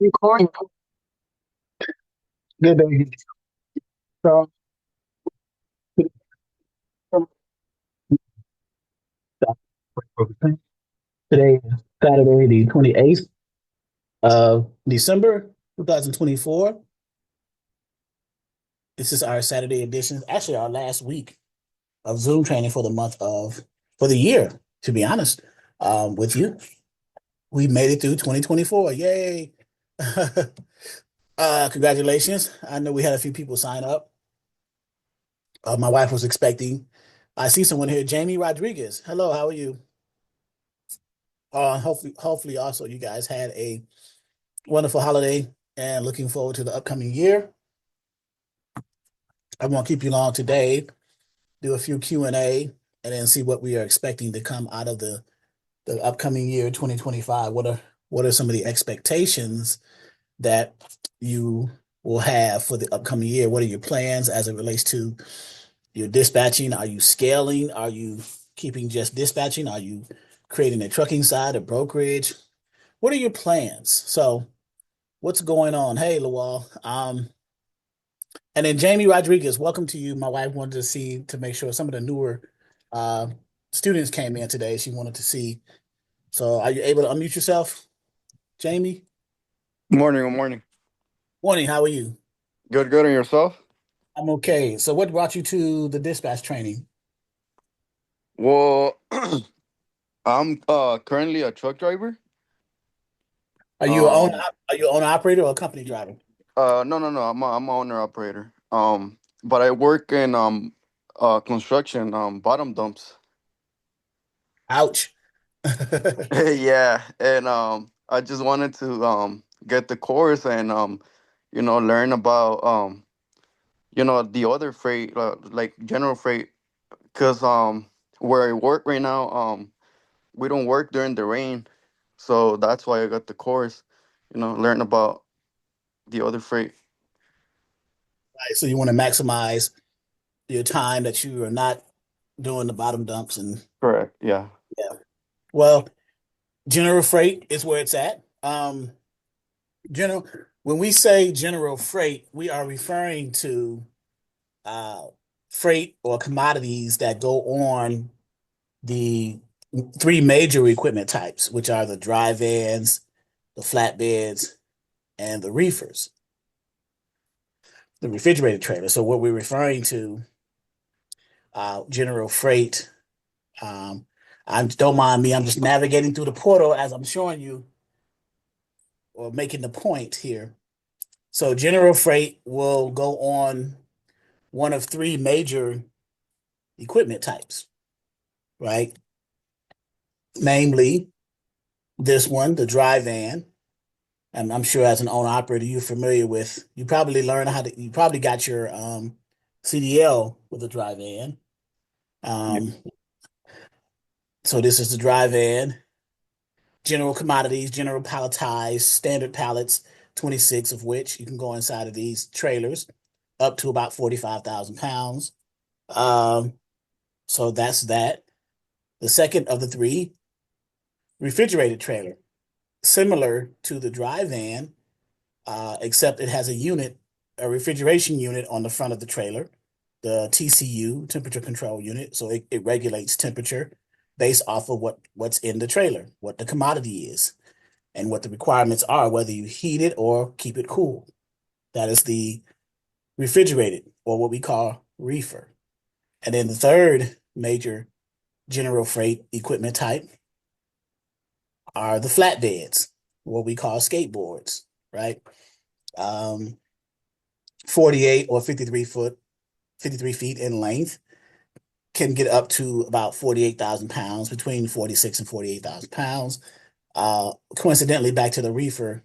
Recording. Good day. So today is Saturday, the 28th of December, 2024. This is our Saturday edition, actually our last week of Zoom training for the year, to be honest, with you. We made it through 2024. Yay. Congratulations. I know we had a few people sign up. My wife was expecting. I see someone here, Jamie Rodriguez. Hello, how are you? Hopefully also you guys had a wonderful holiday and looking forward to the upcoming year. I won't keep you long today. Do a few Q&A and then see what we are expecting to come out of the upcoming year 2025. What are some of the expectations that you will have for the upcoming year? What are your plans as it relates to your dispatching? Are you scaling? Are you keeping just dispatching? Are you creating a trucking side, a brokerage? What are your plans? So what's going on? Hey, Lawal. And then Jamie Rodriguez, welcome to you. My wife wanted to see to make sure some of the newer uh, students came in today. She wanted to see. So are you able to unmute yourself, Jamie? Morning, good morning. Morning, how are you? Good, good. And yourself? I'm okay. So what brought you to the dispatch training? Well, I'm currently a truck driver. Are you a owner, Um, are you an owner operator or a company driver? no. I'm a owner operator. But I work in construction bottom dumps. Ouch. Yeah, and I just wanted to get the course and learn about the other freight like general freight because where I work right now we don't work during the rain, so that's why I got the course. Learn about the other freight. Right, so you want to maximize your time that you are not doing the bottom dumps and Correct. Yeah. yeah. Well, general freight is where it's at. General, when we say general freight, we are referring to uh, freight or commodities that go on the three major equipment types, which are the dry vans, the flatbeds, and the reefers, the refrigerated trailer. So what we're referring to, general freight. Um, I don't mind me. I'm just navigating through the portal as I'm showing you or making the point here. So general freight will go on one of three major equipment types, right? Namely, this one, the dry van. And I'm sure as an owner operator, you're familiar with, you probably got your CDL with a dry van. Yeah. Um, so this is the dry van, general commodities, general palletized, standard pallets, 26 of which you can go inside of these trailers up to about 45,000 pounds. Um, so that's that. The second of the three, refrigerated trailer, similar to the dry van, except it has a refrigeration unit on the front of the trailer, the TCU, temperature control unit. So it regulates temperature based off of what's in the trailer, what the commodity is, and what the requirements are, whether you heat it or keep it cool. That is the refrigerated, or what we call reefer. And then the third major general freight equipment type are the flatbeds, what we call skateboards, right? Um, 48 or 53 feet in length, can get up to about 48,000 pounds, between 46 and 48,000 pounds. Coincidentally, back to the reefer,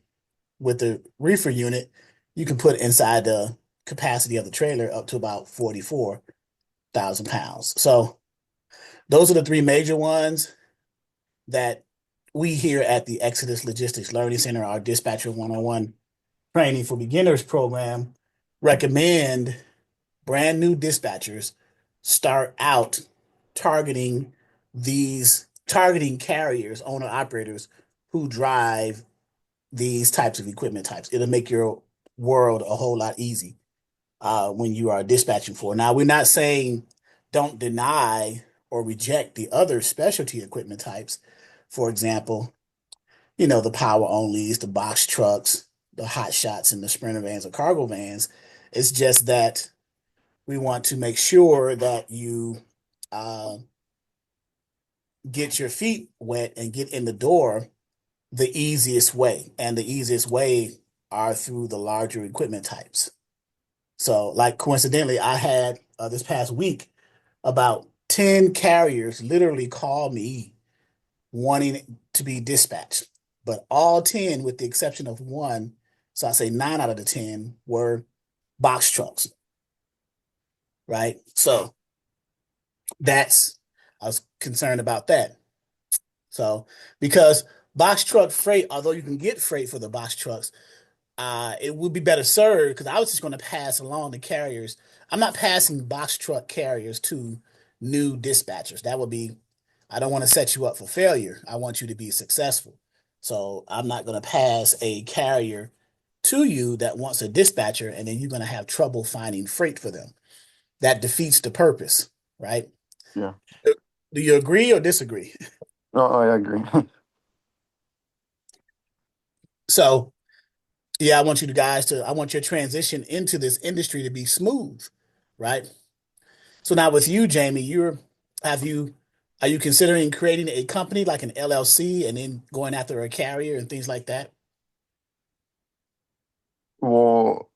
with the reefer unit, you can put inside the capacity of the trailer up to about 44,000 pounds. So those are the three major ones that we here at the Exodus Logistics Learning Center, our Dispatcher 101 Training for Beginners program, recommend brand new dispatchers start out targeting targeting carriers, owner operators who drive these types of equipment types. It'll make your world a whole lot easy when you are dispatching for. Now, we're not saying don't deny or reject the other specialty equipment types. For example, the power onlys, the box trucks, the hot shots, and the sprinter vans or cargo vans. It's just that we want to make sure that you uh, get your feet wet and get in the door the easiest way. And the easiest way are through the larger equipment types. So, like coincidentally, I had this past week about 10 carriers literally call me wanting to be dispatched. But all 10, with the exception of one, so I say 9 out of the 10 were box trucks, right? So that's, I was concerned about that. So, because box truck freight, although you can get freight for the box trucks, it would be better served because I was just going to pass along the carriers. I'm not passing box truck carriers to new dispatchers. That would be, I don't want to set you up for failure. I want you to be successful. So I'm not going to pass a carrier to you that wants a dispatcher, and then you're going to have trouble finding freight for them. That defeats the purpose, right? Yeah. Do you agree or disagree? No, I agree. So, yeah, I want your transition into this industry to be smooth, right? So now with you, Jamie, have you are you considering creating a company like an LLC and then going after a carrier and things like that? Well,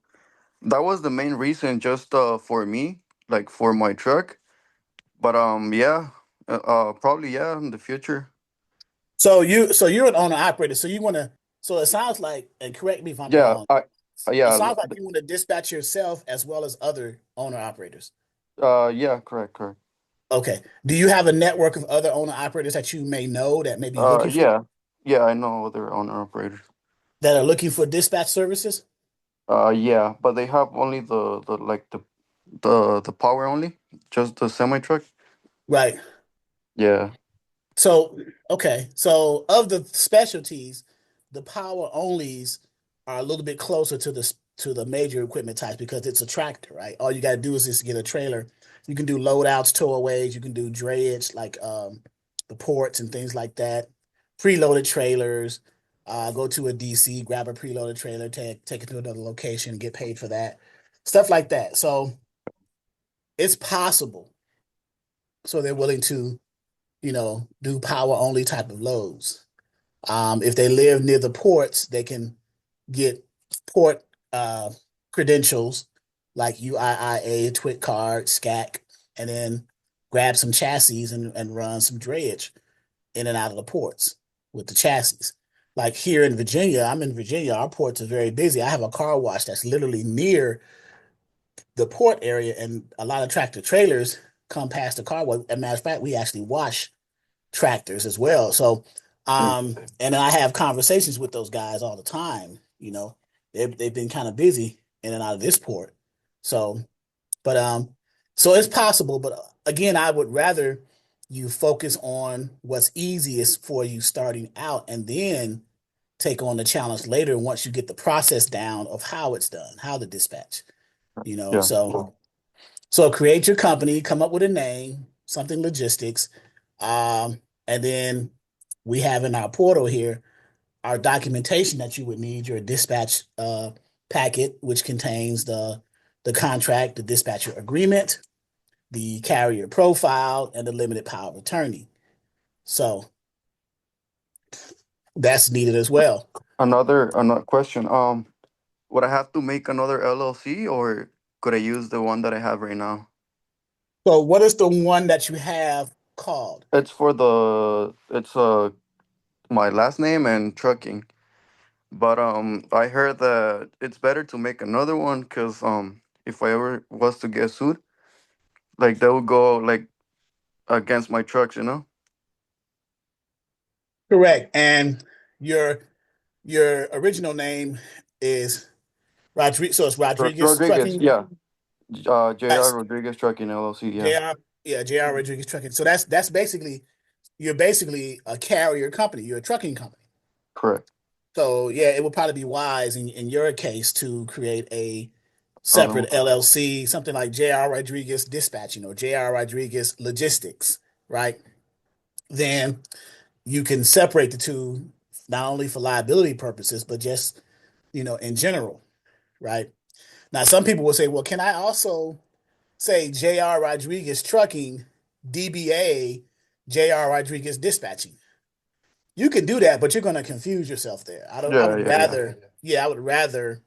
that was the main reason, just for me, like for my truck. But yeah, probably yeah in the future. So you're an owner operator. So you want to. So it sounds like, and correct me if I'm Yeah, wrong. I It yeah sounds like you want to dispatch yourself as well as other owner operators. yeah, correct, correct. Okay. Do you have a network of other owner operators that you may know that may be looking for Yeah, yeah, I know other owner operators. that are looking for dispatch services? Yeah, but they have only the like the power only, just the semi truck. Right. Yeah, So, okay. So, of the specialties, the power onlys are a little bit closer to the major equipment types because it's a tractor, right? All you got to do is just get a trailer. You can do load outs, towaways, you can do drayage like the ports and things like that. Preloaded trailers. Go to a DC, grab a preloaded trailer, take it to another location, get paid for that. Stuff like that. So, it's possible. So they're willing to, do power only type of loads. If they live near the ports, they can get port credentials like UIIA, TWIC card, SCAC, and then grab some chassis and run some drayage in and out of the ports with the chassis. Like here in Virginia, I'm in Virginia, our ports are very busy. I have a car wash that's literally near the port area, and a lot of tractor trailers come past the car wash. As a matter of fact, we actually wash tractors as well. So, yeah. and I have conversations with those guys all the time. They've been kind of busy in and out of this port. So, but so it's possible. But again, I would rather you focus on what's easiest for you starting out, and then take on the challenge later once you get the process down of how it's done, how the dispatch. You know, Yeah. so so create your company, come up with a name, something logistics, and then we have in our portal here our documentation that you would need, your dispatch packet, which contains the contract, the dispatcher agreement, the carrier profile, and the limited power of attorney. So that's needed as well. Another question. Would I have to make another LLC, or could I use the one that I have right now? So what is the one that you have called? It's my last name and trucking. But I heard that it's better to make another one because if I ever was to get sued, like they would go like against my trucks, you know. Correct. And your your original name is Rodriguez. So it's Rodriguez Rodriguez, Trucking. yeah. JR That's Rodriguez Trucking LLC, yeah. JR. Yeah, JR Rodriguez Trucking. So that's basically you're basically a carrier company. You're a trucking company. Correct. So yeah, it would probably be wise in your case to create a separate Um, LLC, something like J.R. Rodriguez Dispatching or J.R. Rodriguez Logistics, right? Then you can separate the two, not only for liability purposes, but just, in general, right? Now, some people will say, well, can I also say J.R. Rodriguez Trucking, DBA, J.R. Rodriguez Dispatching? You can do that, but you're going to confuse yourself there. I yeah, would yeah, yeah. rather, yeah, I would rather,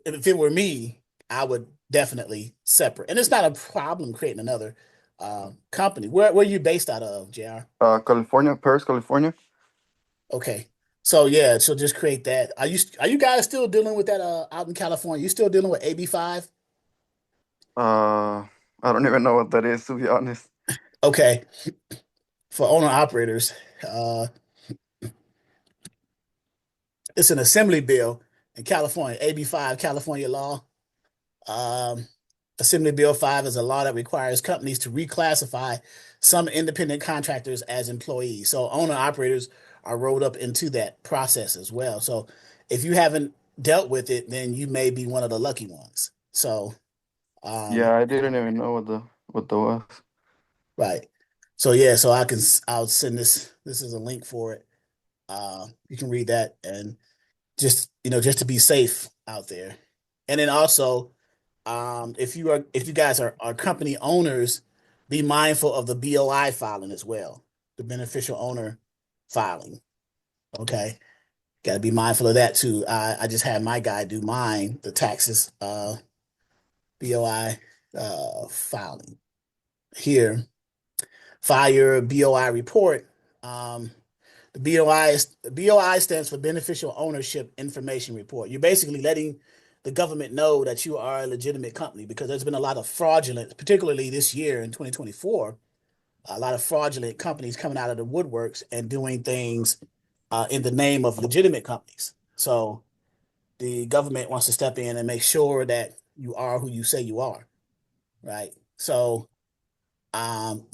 if it were me, I would definitely separate. And it's not a problem creating another company. Where are you based out of, JR? California, Paris, California. Okay. So yeah, so just create that. Are you guys still dealing with that out in California? You still dealing with AB5? I don't even know what that is, to be honest. Okay. For owner operators, uh it's an assembly bill in California, AB5 California law. Um Assembly Bill 5 is a law that requires companies to reclassify some independent contractors as employees. So owner operators are rolled up into that process as well. So if you haven't dealt with it, then you may be one of the lucky ones. So, um, Yeah, I didn't even know what that was. right. So yeah, so I'll send this. This is a link for it. You can read that and just to be safe out there. And then also, if you guys are company owners, be mindful of the BOI filing as well, the beneficial owner filing. Okay, got to be mindful of that too. I just had my guy do mine, the taxes, BOI filing here. File your BOI report. Um, the BOI stands for Beneficial Ownership Information Report. You're basically letting the government know that you are a legitimate company because there's been a lot of fraudulent, particularly this year in 2024, a lot of fraudulent companies coming out of the woodworks and doing things in the name of legitimate companies. So the government wants to step in and make sure that you are who you say you are, right? So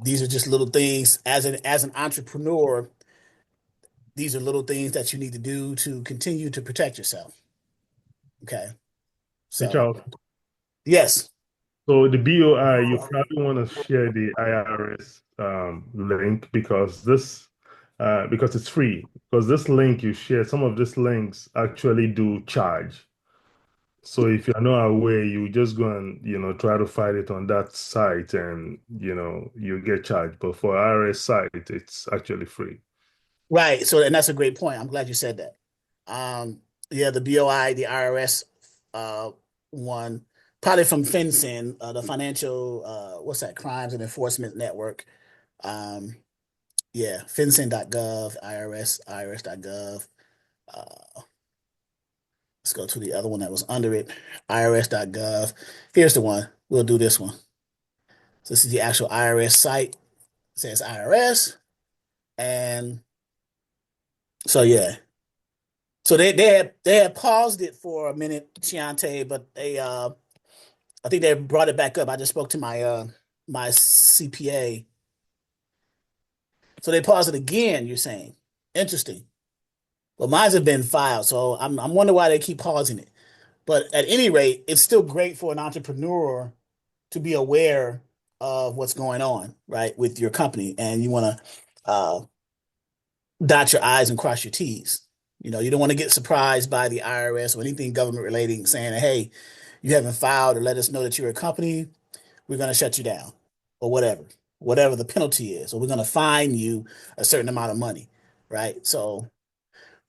these are just little things as an entrepreneur. These are little things that you need to do to continue to protect yourself. Okay. Hey, So, Charles. yes. So the BOI, you probably want to share the IRS link because it's free. Because this link you share, some of these links actually do charge. So if you're not aware, you just go and try to find it on that site, and you get charged. But for IRS site, it's actually free. Right. So, and that's a great point. I'm glad you said that. Yeah, the BOI, the IRS one, probably from FinCEN, the Financial, what's that, Crimes and Enforcement Network. Um, yeah, FinCEN.gov, IRS.gov. Uh, let's go to the other one that was under it, IRS.gov. Here's the one. We'll do this one. So this is the actual IRS site. It says IRS. And so yeah. So they had paused it for a minute, Chiante, but I think they brought it back up. I just spoke to my CPA. So they paused it again, you're saying. Interesting. Well, mine's have been filed, so I'm wondering why they keep pausing it. But at any rate, it's still great for an entrepreneur to be aware of what's going on, right, with your company, and you want to dot your I's and cross your T's. You don't want to get surprised by the IRS or anything government relating saying, hey, you haven't filed or let us know that you're a company, we're going to shut you down or whatever the penalty is, or we're going to fine you a certain amount of money, right? So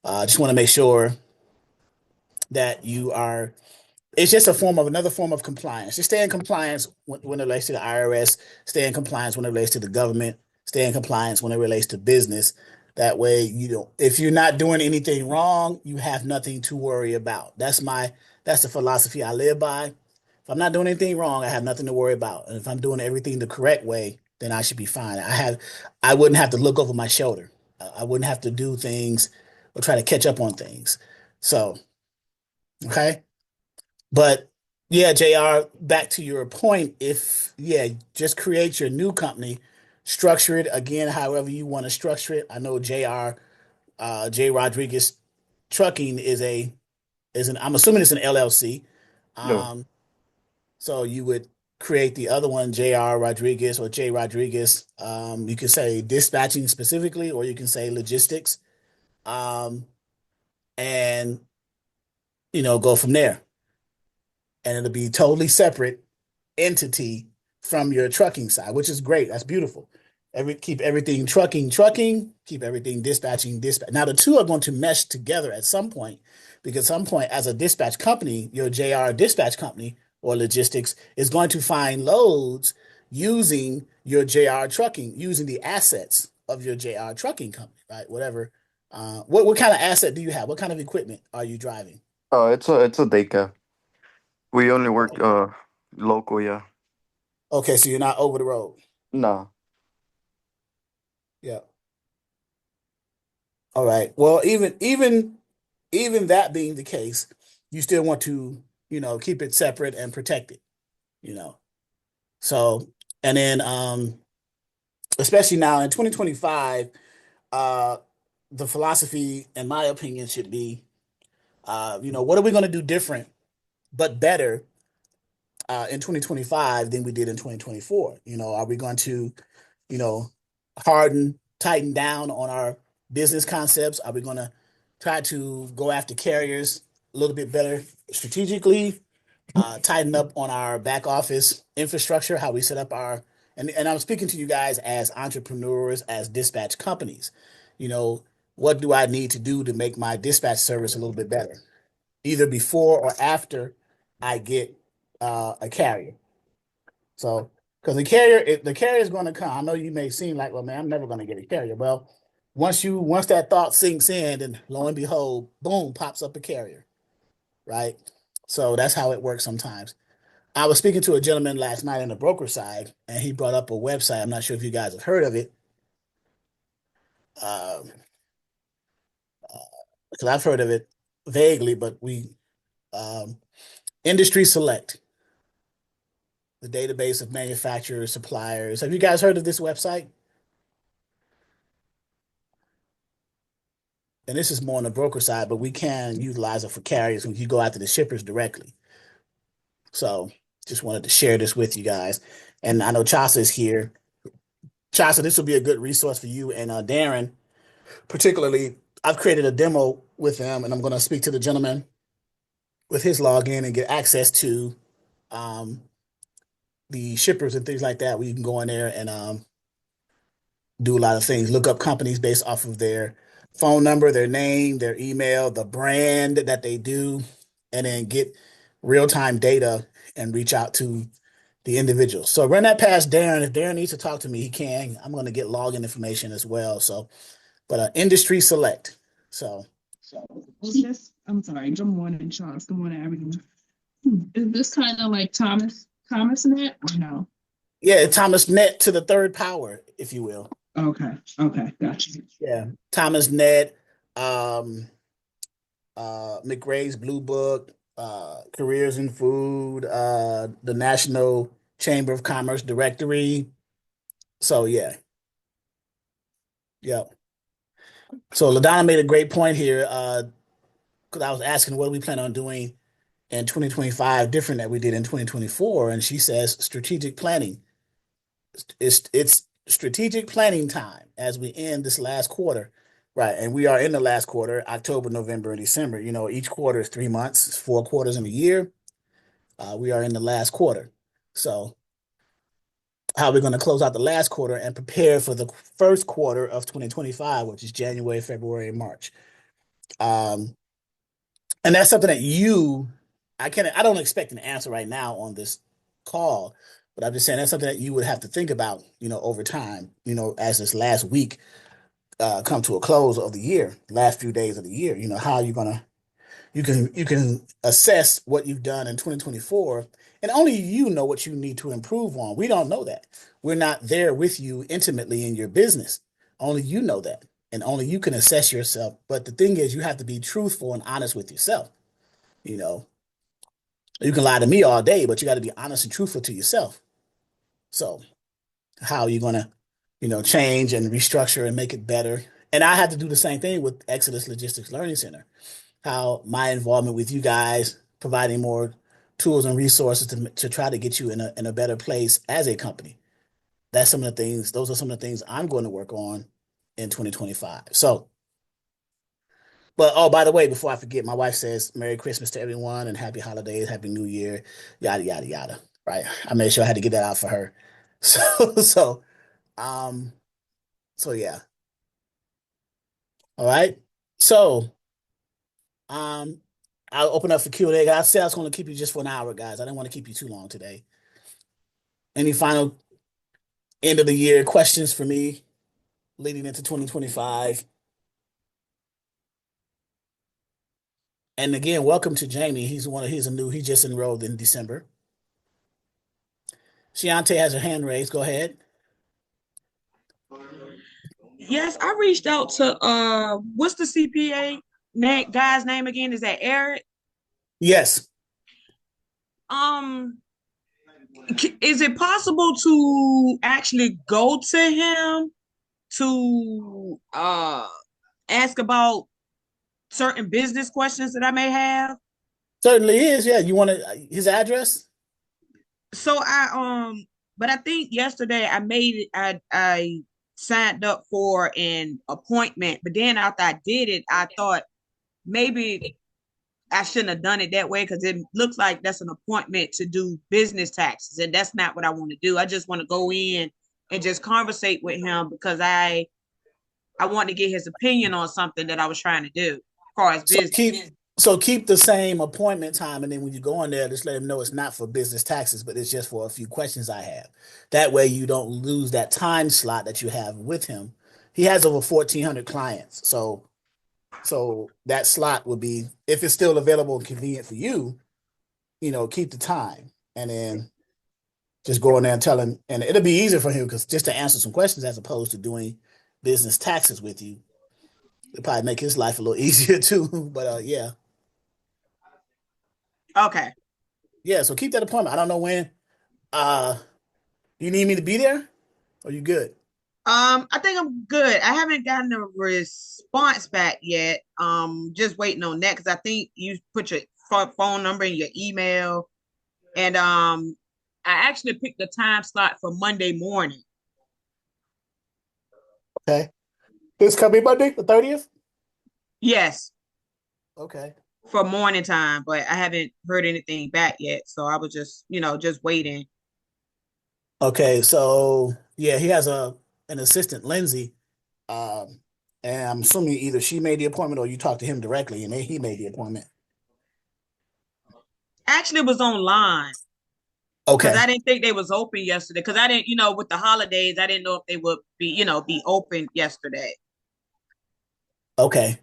I just want to make sure that you are it's just another form of compliance. Just stay in compliance when it relates to the IRS, stay in compliance when it relates to the government, stay in compliance when it relates to business. That way, if you're not doing anything wrong, you have nothing to worry about. That's the philosophy I live by. If I'm not doing anything wrong, I have nothing to worry about. And if I'm doing everything the correct way, then I should be fine. I wouldn't have to look over my shoulder. I wouldn't have to do things or try to catch up on things. So, okay. But yeah, JR, back to your point, just create your new company, structure it again however you want to structure it. I know JR, J Rodriguez Trucking is an I'm assuming it's an LLC. No. Um, so you would create the other one, JR Rodriguez or J Rodriguez. You can say dispatching specifically, or you can say logistics. Um, and go from there. And it'll be totally separate entity from your trucking side, which is great. That's beautiful. Keep everything trucking, keep everything dispatch. Now the two are going to mesh together at some point, because at some point, as a dispatch company, your JR dispatch company or logistics is going to find loads using your JR trucking, using the assets of your JR trucking company, right? Whatever. What kind of asset do you have? What kind of equipment are you driving? It's a day cab. We only work local, yeah. Okay, so you're not over the road. No. Yeah. All right. Well, even that being the case, you still want to, keep it separate and protect it, you know. So, and then especially now in 2025, uh the philosophy, in my opinion, should be what are we going to do different but better in 2025 than we did in 2024? Are we going to, you know, tighten down on our business concepts? Are we going to try to go after carriers a little bit better strategically? Tighten up on our back office infrastructure, how we set up and I'm speaking to you guys as entrepreneurs, as dispatch companies. You know, what do I need to do to make my dispatch service a little bit better, either before or after I get a carrier? So, because the carrier is going to come. I know you may seem like, well, man, I'm never going to get a carrier. Well, once that thought sinks in, and lo and behold, boom, pops up a carrier, right? So that's how it works sometimes. I was speaking to a gentleman last night on the broker side, and he brought up a website. I'm not sure if you guys have heard of it, because I've heard of it vaguely, but um, Industry Select, the database of manufacturers, suppliers. Have you guys heard of this website? And this is more on the broker side, but we can utilize it for carriers when you go after the shippers directly. So just wanted to share this with you guys. And I know Chasa is here. Chasa, this will be a good resource for you and Darren, particularly. I've created a demo with them, and I'm going to speak to the gentleman with his login and get access to um, the shippers and things like that, where you can go in there and do a lot of things. Look up companies based off of their phone number, their name, their email, the brand that they do, and then get real time data and reach out to the individual. So run that past Darren. If Darren needs to talk to me, he can. I'm going to get login information as well. So, but Industry Select. So, I'm sorry. Good morning, Charles. Good morning, everyone. Is this kind of like Thomas Net or no? yeah, Thomas Net to the third power, if you will. Okay. Okay. Gotcha. Yeah, Thomas Net, um, McRae's Blue Book, Careers in Food, the National Chamber of Commerce Directory. So yeah, yeah. So LaDonna made a great point here, because I was asking what do we plan on doing in 2025 different that we did in 2024, and she says strategic planning. It's strategic planning time as we end this last quarter. Right, and we are in the last quarter, October, November, and December. Each quarter is 3 months, it's 4 quarters in a year. We are in the last quarter. So, how we're going to close out the last quarter and prepare for the first quarter of 2025, which is January, February, and March. Um, and that's something that I don't expect an answer right now on this call, but I'm just saying that's something that you would have to think about, over time, as this last week come to a close of the year, last few days of the year. How are you gonna you can assess what you've done in 2024, and only you know what you need to improve on. We don't know that. We're not there with you intimately in your business. Only you know that, and only you can assess yourself. But the thing is, you have to be truthful and honest with yourself. You know, you can lie to me all day, but you got to be honest and truthful to yourself. So, how are you gonna, change and restructure and make it better? And I had to do the same thing with Exodus Logistics Learning Center. how my involvement with you guys, providing more tools and resources to try to get you in a better place as a company. That's some of the things, those are some of the things I'm going to work on in 2025. So, but oh, by the way, before I forget, my wife says Merry Christmas to everyone and Happy Holidays, Happy New Year, yada yada yada. Right? I made sure I had to get that out for her. So um, so yeah. All right. So um, I'll open up for Q&A. I said I was going to keep you just for an hour, guys. I didn't want to keep you too long today. Any final end of the year questions for me leading into 2025? And again, welcome to Jamie. He just enrolled in December. Shiante has her hand raised. Go ahead. Yes, I reached out to what's the CPA guy's name again? Is that Eric? Yes, Um, is it possible to actually go to him to ask about certain business questions that I may have? certainly is. Yeah, you want his address? So but I think yesterday I made it. I signed up for an appointment, but then after I did it, I thought maybe I shouldn't have done it that way because it looks like that's an appointment to do business taxes, and that's not what I want to do. I just want to go in and just conversate with him because I want to get his opinion on something that I was trying to do as far as So business. keep the same appointment time, and then when you go in there, just let him know it's not for business taxes, but it's just for a few questions I have. That way, you don't lose that time slot that you have with him. He has over 1,400 clients, so that slot would be, if it's still available and convenient for you, keep the time, and then just go in there and tell him, and it'll be easier for him because just to answer some questions as opposed to doing business taxes with you, it'll probably make his life a little easier too. But yeah. Okay. Yeah, so keep that appointment. I don't know when. Uh, you need me to be there? Or you good? I think I'm good. I haven't gotten a response back yet. Just waiting on that because I think you put your phone number in your email, and I actually picked the time slot for Monday morning. Okay. This coming Monday, the 30th? Yes, Okay. for morning time, but I haven't heard anything back yet. So I was just, just waiting. Okay, so yeah, he has an assistant, Lindsay. Um, and I'm assuming either she made the appointment or you talked to him directly and then he made the appointment. Actually, it was online because Okay. I didn't think they was open yesterday. Because I didn't, with the holidays, I didn't know if they would be, be open yesterday. Okay.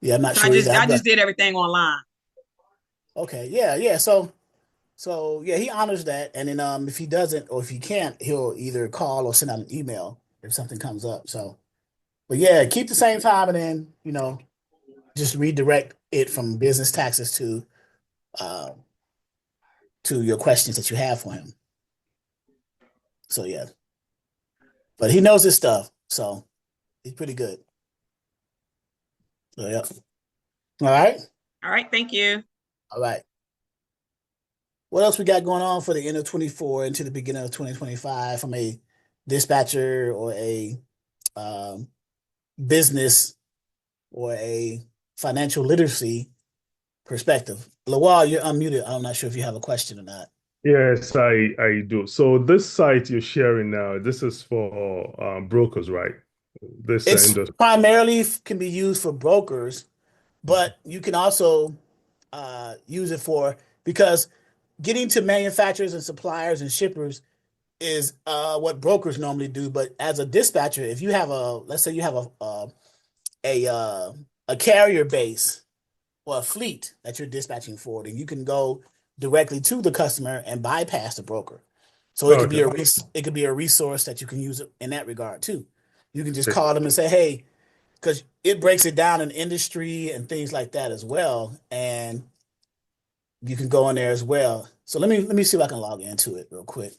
Yeah, I'm not So I sure either. just, I just did everything online. Okay. Yeah, yeah. So yeah, he honors that. And then if he doesn't or if he can't, he'll either call or send out an email if something comes up. So but yeah, keep the same time and then, just redirect it from business taxes uh, to your questions that you have for him. So yeah, but he knows his stuff, so he's pretty good. So yeah. All right. All right, thank you. All right. What else we got going on for the end of 24 into the beginning of 2025 from a dispatcher or a um, business or a financial literacy perspective? Lawal, you're unmuted. I'm not sure if you have a question or not. Yes, I do. So this site you're sharing now, this is for brokers, right? This It's industry. primarily can be used for brokers, but you can also use it for because getting to manufacturers and suppliers and shippers is what brokers normally do. But as a dispatcher, if you have let's say you have a carrier base or a fleet that you're dispatching for, then you can go directly to the customer and bypass the broker. So Okay. it could be a resource that you can use in that regard too. You can just call them and say, hey, because it breaks it down in industry and things like that as well, and you can go in there as well. So let me see if I can log into it real quick.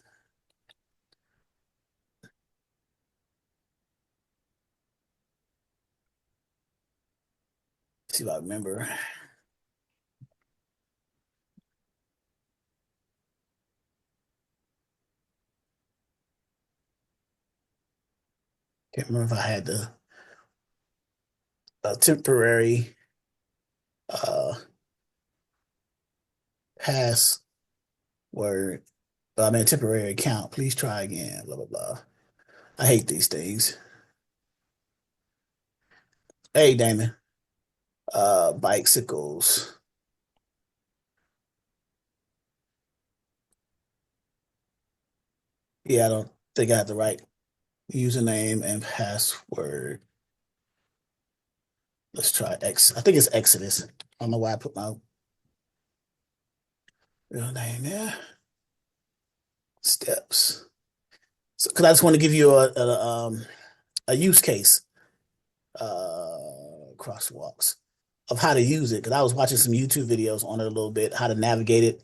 See if I remember. Can't remember if I had the temporary password. I mean, temporary account. Please try again. Blah blah blah. I hate these things. Hey, Damon. Bicycles. Yeah, I don't think I have the right username and password. Let's try X. I think it's Exodus. I don't know why I put my real name there. Steps. So, because I just want to give you a use case, crosswalks of how to use it. Because I was watching some YouTube videos on it a little bit, how to navigate it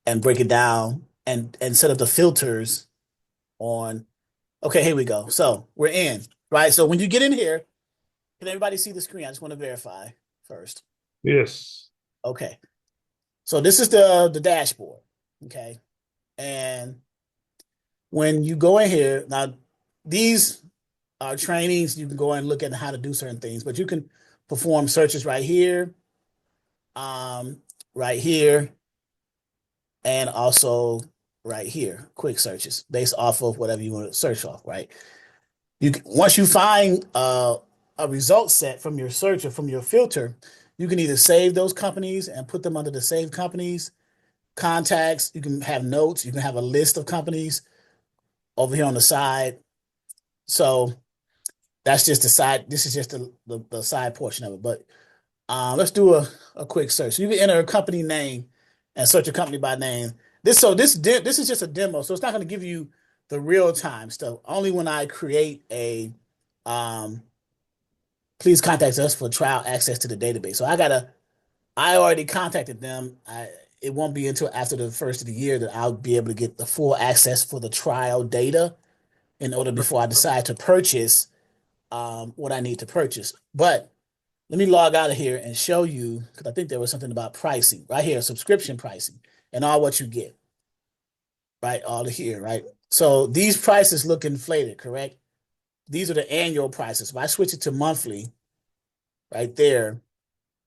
and break it down and set up the filters on. Okay, here we go. So we're in, right? So when you get in here, can everybody see the screen? I just want to verify first. Yes. Okay. So this is the dashboard. Okay. And when you go in here, now these are trainings, you can go and look at how to do certain things, but you can perform searches um, right here, and also right here, quick searches based off of whatever you want to search off, right? Once you find a result set from your search or from your filter, you can either save those companies and put them under the save companies, contacts. You can have notes. You can have a list of companies over here on the side. So that's just the side. This is just the side portion of it. But let's do a quick search. So you can enter a company name and search a company by name. This is just a demo, so it's not going to give you the real time stuff. Only when I create a please contact us for trial access to the database. So I already contacted them. It won't be until after the first of the year that I'll be able to get the full access for the trial data in order before I decide to purchase what I need to purchase. But let me log out of here and show you, because I think there was something about pricing right here, subscription pricing and all what you get, right? All here, right? So these prices look inflated, correct? These are the annual prices. If I switch it to monthly, right there,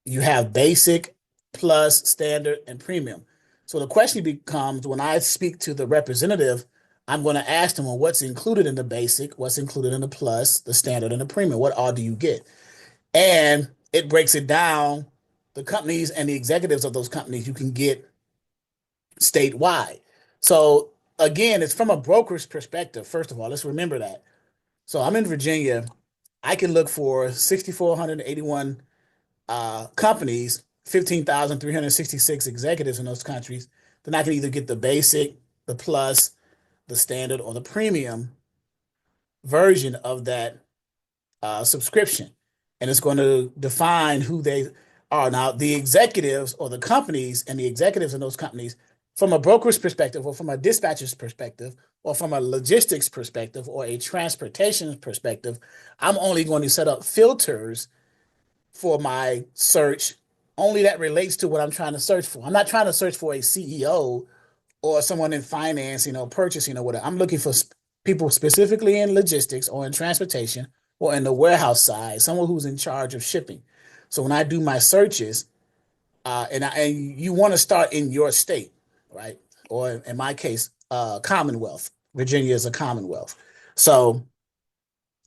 you have basic, plus, standard, and premium. So the question becomes when I speak to the representative, I'm going to ask them, well, what's included in the basic, what's included in the plus, the standard, and the premium? What all do you get? And it breaks it down. The companies and the executives of those companies you can get statewide. So again, it's from a broker's perspective. First of all, let's remember that. So I'm in Virginia. I can look for 6,481 companies, 15,366 executives in those countries. Then I can either get the basic, the plus, the standard, or the premium version of that subscription. And it's going to define who they are. Now, the executives or the companies and the executives in those companies, from a broker's perspective or from a dispatcher's perspective or from a logistics perspective or a transportation perspective, I'm only going to set up filters for my search only that relates to what I'm trying to search for. I'm not trying to search for a CEO or someone in finance, purchasing or whatever. I'm looking for people specifically in logistics or in transportation or in the warehouse side, someone who's in charge of shipping. So when I do my searches, and you want to start in your state, right? Or in my case, Commonwealth. Virginia is a Commonwealth. So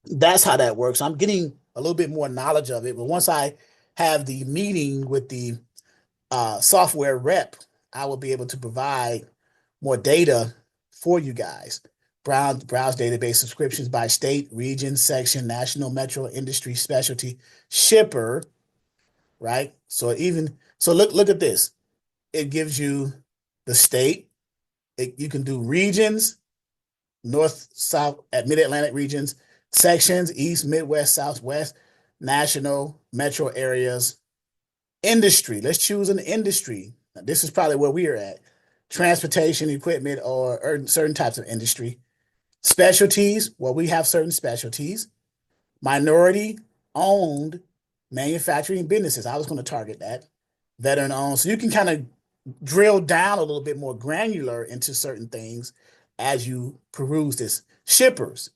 that's how that works. I'm getting a little bit more knowledge of it, but once I have the meeting with the software rep, I will be able to provide more data for you guys. Browse database subscriptions by state, region, section, national, metro, industry, specialty, shipper, right? So look at this. It gives you the state. You can do regions, north, south, at mid-Atlantic regions, sections, east, midwest, southwest, national, metro areas, industry. Let's choose an industry. Now, this is probably where we are at. Transportation, equipment, or certain types of industry. Specialties, well, we have certain specialties. Minority owned manufacturing businesses. I was going to target that. Veteran owned. So you can kind of drill down a little bit more granular into certain things as you peruse this. Shippers.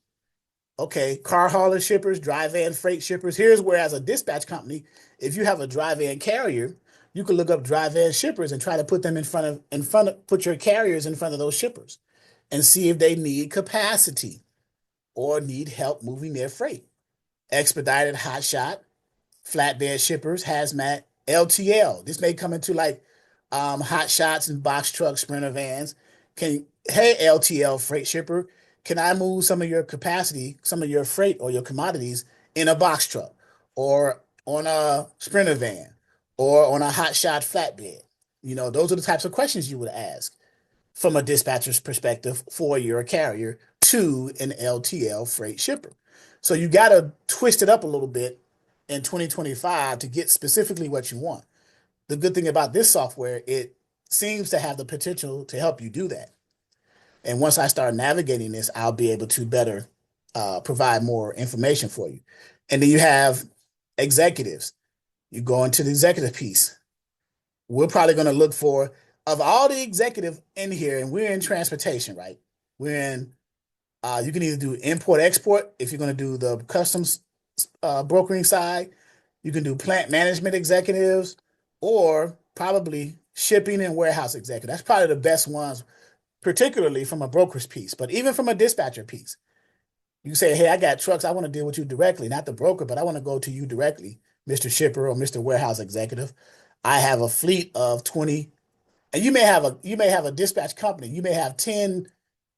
Okay, car hauler shippers, dry van freight shippers. Here's where, as a dispatch company, if you have a dry van carrier, you can look up dry van shippers and try to put them put your carriers in front of those shippers and see if they need capacity or need help moving their freight. Expedited hotshot, flatbed shippers, hazmat, LTL. This may come into like hot shots and box trucks, sprinter vans. Hey, LTL freight shipper, can I move some of your capacity, some of your freight or your commodities in a box truck or on a sprinter van or on a hot shot flatbed? Those are the types of questions you would ask from a dispatcher's perspective for your carrier to an LTL freight shipper. So you got to twist it up a little bit in 2025 to get specifically what you want. The good thing about this software, it seems to have the potential to help you do that. And once I start navigating this, I'll be able to better provide more information for you. And then you have executives. You go into the executive piece. We're probably going to look for, of all the executive in here, and we're in transportation, right? We're in, you can either do import export if you're going to do the customs brokering side. You can do plant management executives or probably shipping and warehouse executive. That's probably the best ones, particularly from a broker's piece, but even from a dispatcher piece. You say, hey, I got trucks. I want to deal with you directly, not the broker, but I want to go to you directly, Mr. Shipper or Mr. Warehouse Executive. I have a fleet of 20, and you may have a dispatch company. You may have 10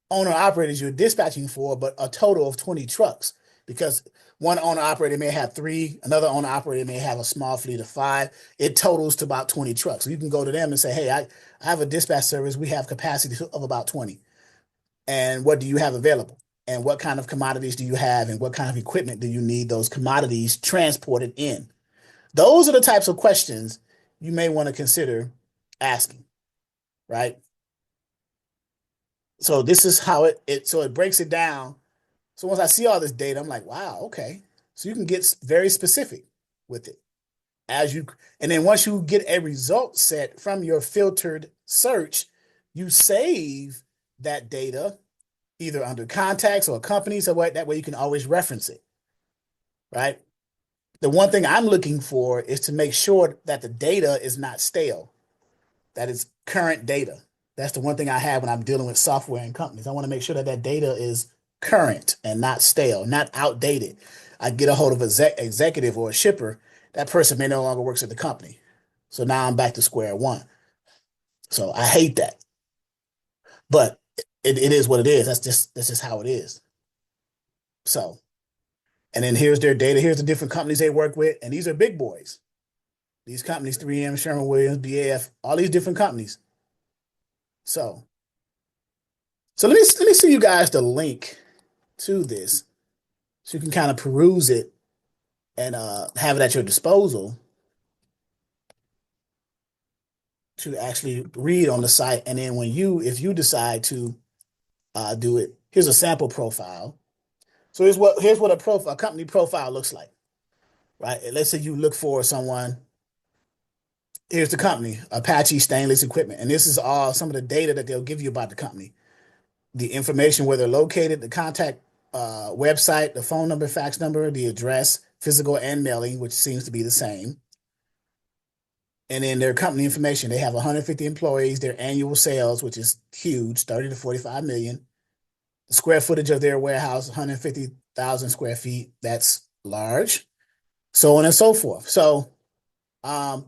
owner operators you're dispatching for, but a total of 20 trucks because one owner operator may have 3, another owner operator may have a small fleet of 5. It totals to about 20 trucks. So you can go to them and say, hey, I have a dispatch service. We have capacity of about 20. And what do you have available? And what kind of commodities do you have? And what kind of equipment do you need those commodities transported in? Those are the types of questions you may want to consider asking, right? So this is how it breaks it down. So once I see all this data, I'm like, wow, okay. So you can get very specific with it and then once you get a result set from your filtered search, you save that data either under contacts or companies or what, that way you can always reference it, right? The one thing I'm looking for is to make sure that the data is not stale, that it's current data. That's the one thing I have when I'm dealing with software and companies. I want to make sure that that data is current and not stale, not outdated. I get a hold of an executive or a shipper, that person may no longer works at the company. So now I'm back to square one. So I hate that. But it is what it is. That's just how it is. So, and then here's their data. Here's the different companies they work with. And these are big boys. These companies, 3M, Sherwin-Williams, BAF, all these different companies. So let me send you guys the link to this so you can kind of peruse it and have it at your disposal to actually read on the site. And then if you decide to do it, here's a sample profile. So here's what a company profile looks like, right? Let's say you look for someone. Here's the company, Apache Stainless Equipment, and this is all some of the data that they'll give you about the company, the information where they're located, the contact website, the phone number, fax number, the address, physical and mailing, which seems to be the same. And then their company information. They have 150 employees, their annual sales, which is huge, 30 to 45 million. The square footage of their warehouse, 150,000 square feet. That's large. So on and so forth. So, and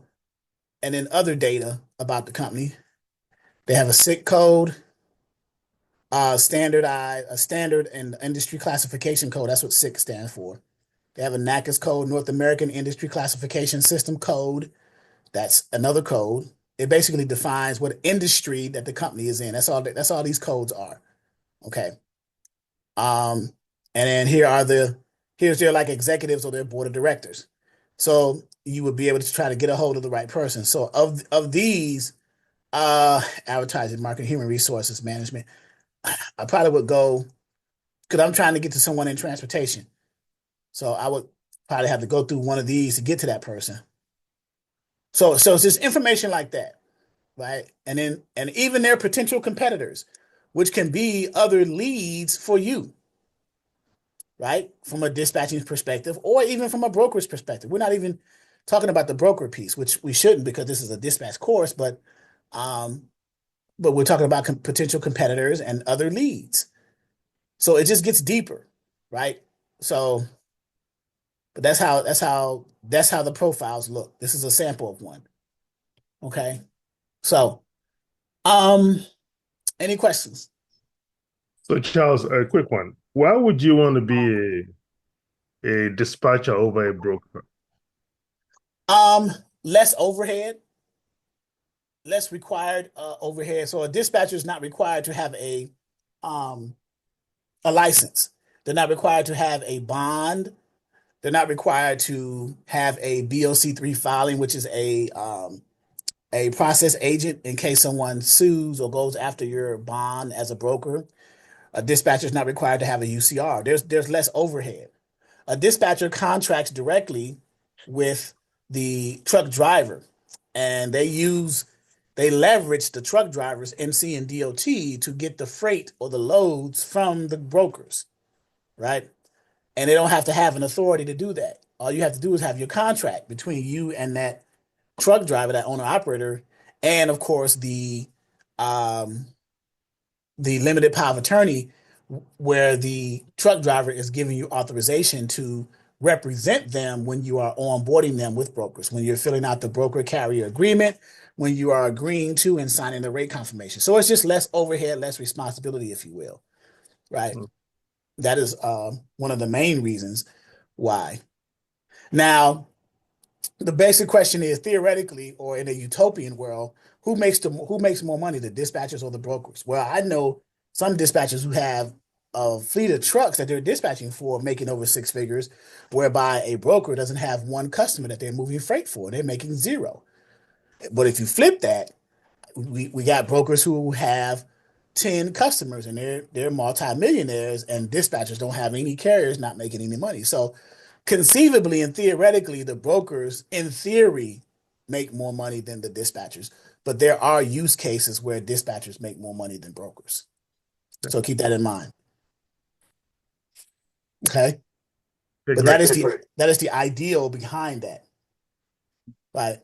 then other data about the company. They have a SIC code, a standard and industry classification code. That's what SIC stands for. They have a NACS code, North American Industry Classification System code. That's another code. It basically defines what industry that the company is in. That's all these codes are. Okay. And then here's their like executives or their board of directors. So you would be able to try to get a hold of the right person. So of these, advertising, marketing, human resources management, I probably would go because I'm trying to get to someone in transportation. So I would probably have to go through one of these to get to that person. So it's just information like that, right? And even their potential competitors, which can be other leads for you. right? From a dispatching perspective, or even from a broker's perspective. We're not even talking about the broker piece, which we shouldn't because this is a dispatch course, um, but we're talking about potential competitors and other leads. So it just gets deeper, right? So, but that's how the profiles look. This is a sample of one. Okay. So, um, any questions? So, Charles, a quick one. Why would you want to be a dispatcher over a broker? Um, Less overhead, less required overhead. So a dispatcher is not required to have um a license. They're not required to have a bond. They're not required to have a BOC3 filing, which is a process agent in case someone sues or goes after your bond as a broker. A dispatcher is not required to have a UCR. There's less overhead. A dispatcher contracts directly with the truck driver, and they leverage the truck drivers, MC and DOT, to get the freight or the loads from the brokers, right? And they don't have to have an authority to do that. All you have to do is have your contract between you and that truck driver, that owner operator, and of course um, the limited power of attorney, where the truck driver is giving you authorization to represent them when you are onboarding them with brokers, when you're filling out the broker carrier agreement, when you are agreeing to and signing the rate confirmation. So it's just less overhead, less responsibility, if you will, right? That is one of the main reasons why. Now, the basic question is, theoretically, or in a utopian world, who makes more money, the dispatchers or the brokers? Well, I know some dispatchers who have a fleet of trucks that they're dispatching for making over six figures, whereby a broker doesn't have one customer that they're moving freight for. They're making zero. But if you flip that, we got brokers who have 10 customers and they're multimillionaires, and dispatchers don't have any carriers, not making any money. So conceivably and theoretically, the brokers in theory make more money than the dispatchers, but there are use cases where dispatchers make more money than brokers. So keep that in mind. Okay. Okay, But great. that is the ideal behind that. Right.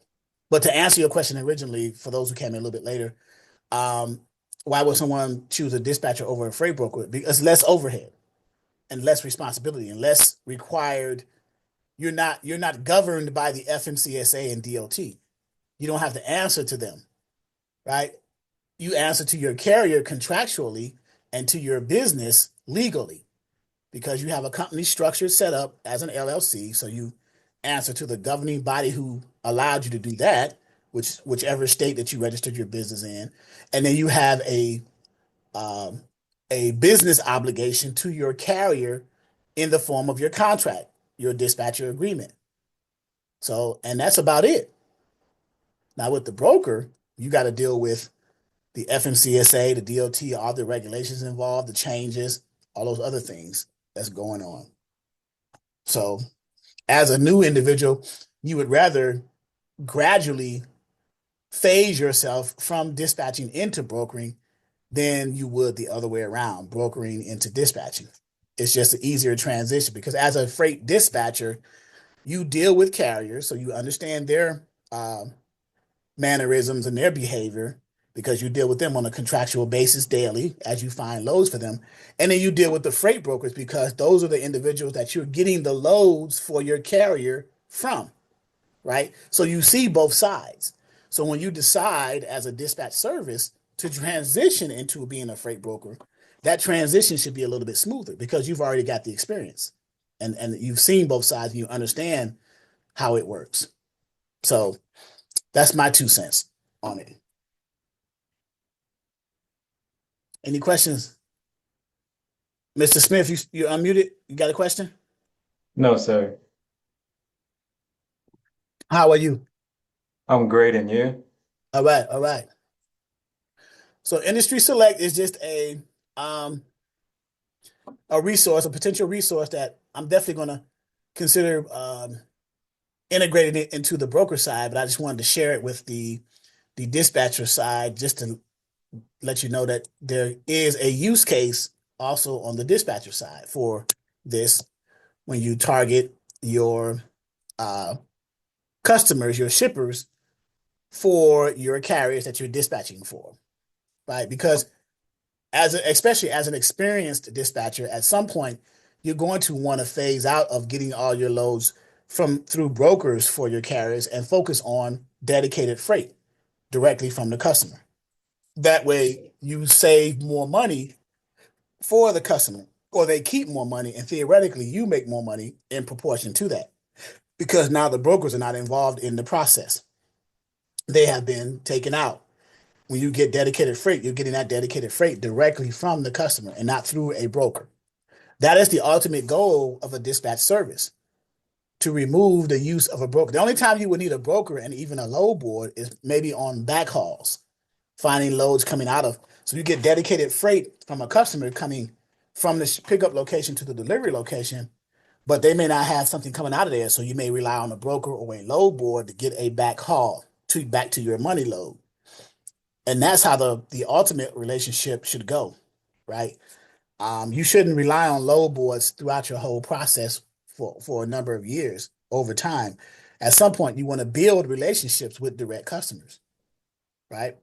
But to answer your question originally, for those who came in a little bit later, um, why would someone choose a dispatcher over a freight broker? Because less overhead and less responsibility and less required. You're not governed by the FMCSA and DOT. You don't have to answer to them, right? You answer to your carrier contractually and to your business legally, because you have a company structure set up as an LLC. So you answer to the governing body who allowed you to do that, whichever state that you registered your business in, and then you have um, a business obligation to your carrier in the form of your contract, your dispatcher agreement. So, and that's about it. Now, with the broker, you got to deal with the FMCSA, the DOT, all the regulations involved, the changes, all those other things that's going on. So, as a new individual, you would rather gradually phase yourself from dispatching into brokering than you would the other way around, brokering into dispatching. It's just an easier transition because as a freight dispatcher, you deal with carriers, so you understand their mannerisms and their behavior because you deal with them on a contractual basis daily as you find loads for them. And then you deal with the freight brokers because those are the individuals that you're getting the loads for your carrier from, right? So you see both sides. So when you decide as a dispatch service to transition into being a freight broker, that transition should be a little bit smoother because you've already got the experience and you've seen both sides and you understand how it works. So that's my 2 cents on it. Any questions? Mr. Smith, you're unmuted. You got a question? No, sir. How are you? I'm great, and you? All right, all right. So Industry Select is just um a potential resource that I'm definitely gonna consider integrating it into the broker side, but I just wanted to share it with the dispatcher side just to let you know that there is a use case also on the dispatcher side for this when you target your customers, your shippers, for your carriers that you're dispatching for, right? Because especially as an experienced dispatcher, at some point you're going to want to phase out of getting all your loads through brokers for your carriers and focus on dedicated freight directly from the customer. That way you save more money for the customer, or they keep more money, and theoretically you make more money in proportion to that, because now the brokers are not involved in the process. They have been taken out. When you get dedicated freight, you're getting that dedicated freight directly from the customer and not through a broker. That is the ultimate goal of a dispatch service, to remove the use of a broker. The only time you would need a broker and even a load board is maybe on backhauls, finding loads coming out of. So you get dedicated freight from a customer coming from the pickup location to the delivery location, but they may not have something coming out of there. So you may rely on a broker or a load board to get a backhaul back to your money load. And that's how the ultimate relationship should go, right? You shouldn't rely on load boards throughout your whole process for a number of years over time. At some point, you want to build relationships with direct customers, right?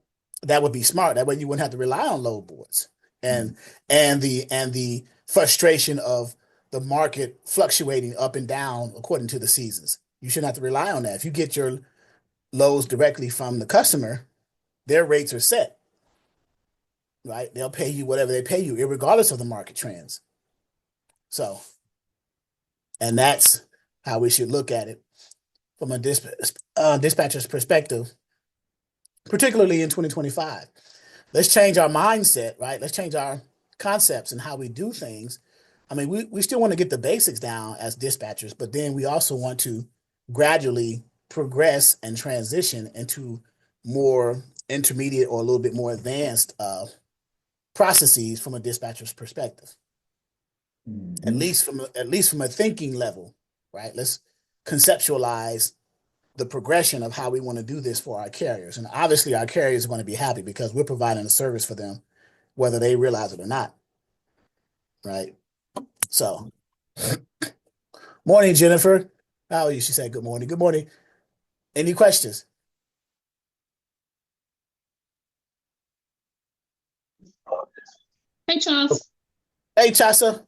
That would be smart. That way you wouldn't have to rely on load boards and the frustration of the market fluctuating up and down according to the seasons. You shouldn't have to rely on that. If you get your loads directly from the customer, their rates are set, right? They'll pay you whatever they pay you, regardless of the market trends. So, and that's how we should look at it from a dispatcher's perspective, particularly in 2025. Let's change our mindset, right? Let's change our concepts and how we do things. I mean, we still want to get the basics down as dispatchers, but then we also want to gradually progress and transition into more intermediate or a little bit more advanced processes from a dispatcher's perspective. At least from a thinking level, right? Let's conceptualize the progression of how we want to do this for our carriers. And obviously our carriers are going to be happy because we're providing a service for them, whether they realize it or not, right? So, morning, Jennifer. How are you? She said, good morning. Good morning. Any questions? Hey, Charles. Hey, Chasa.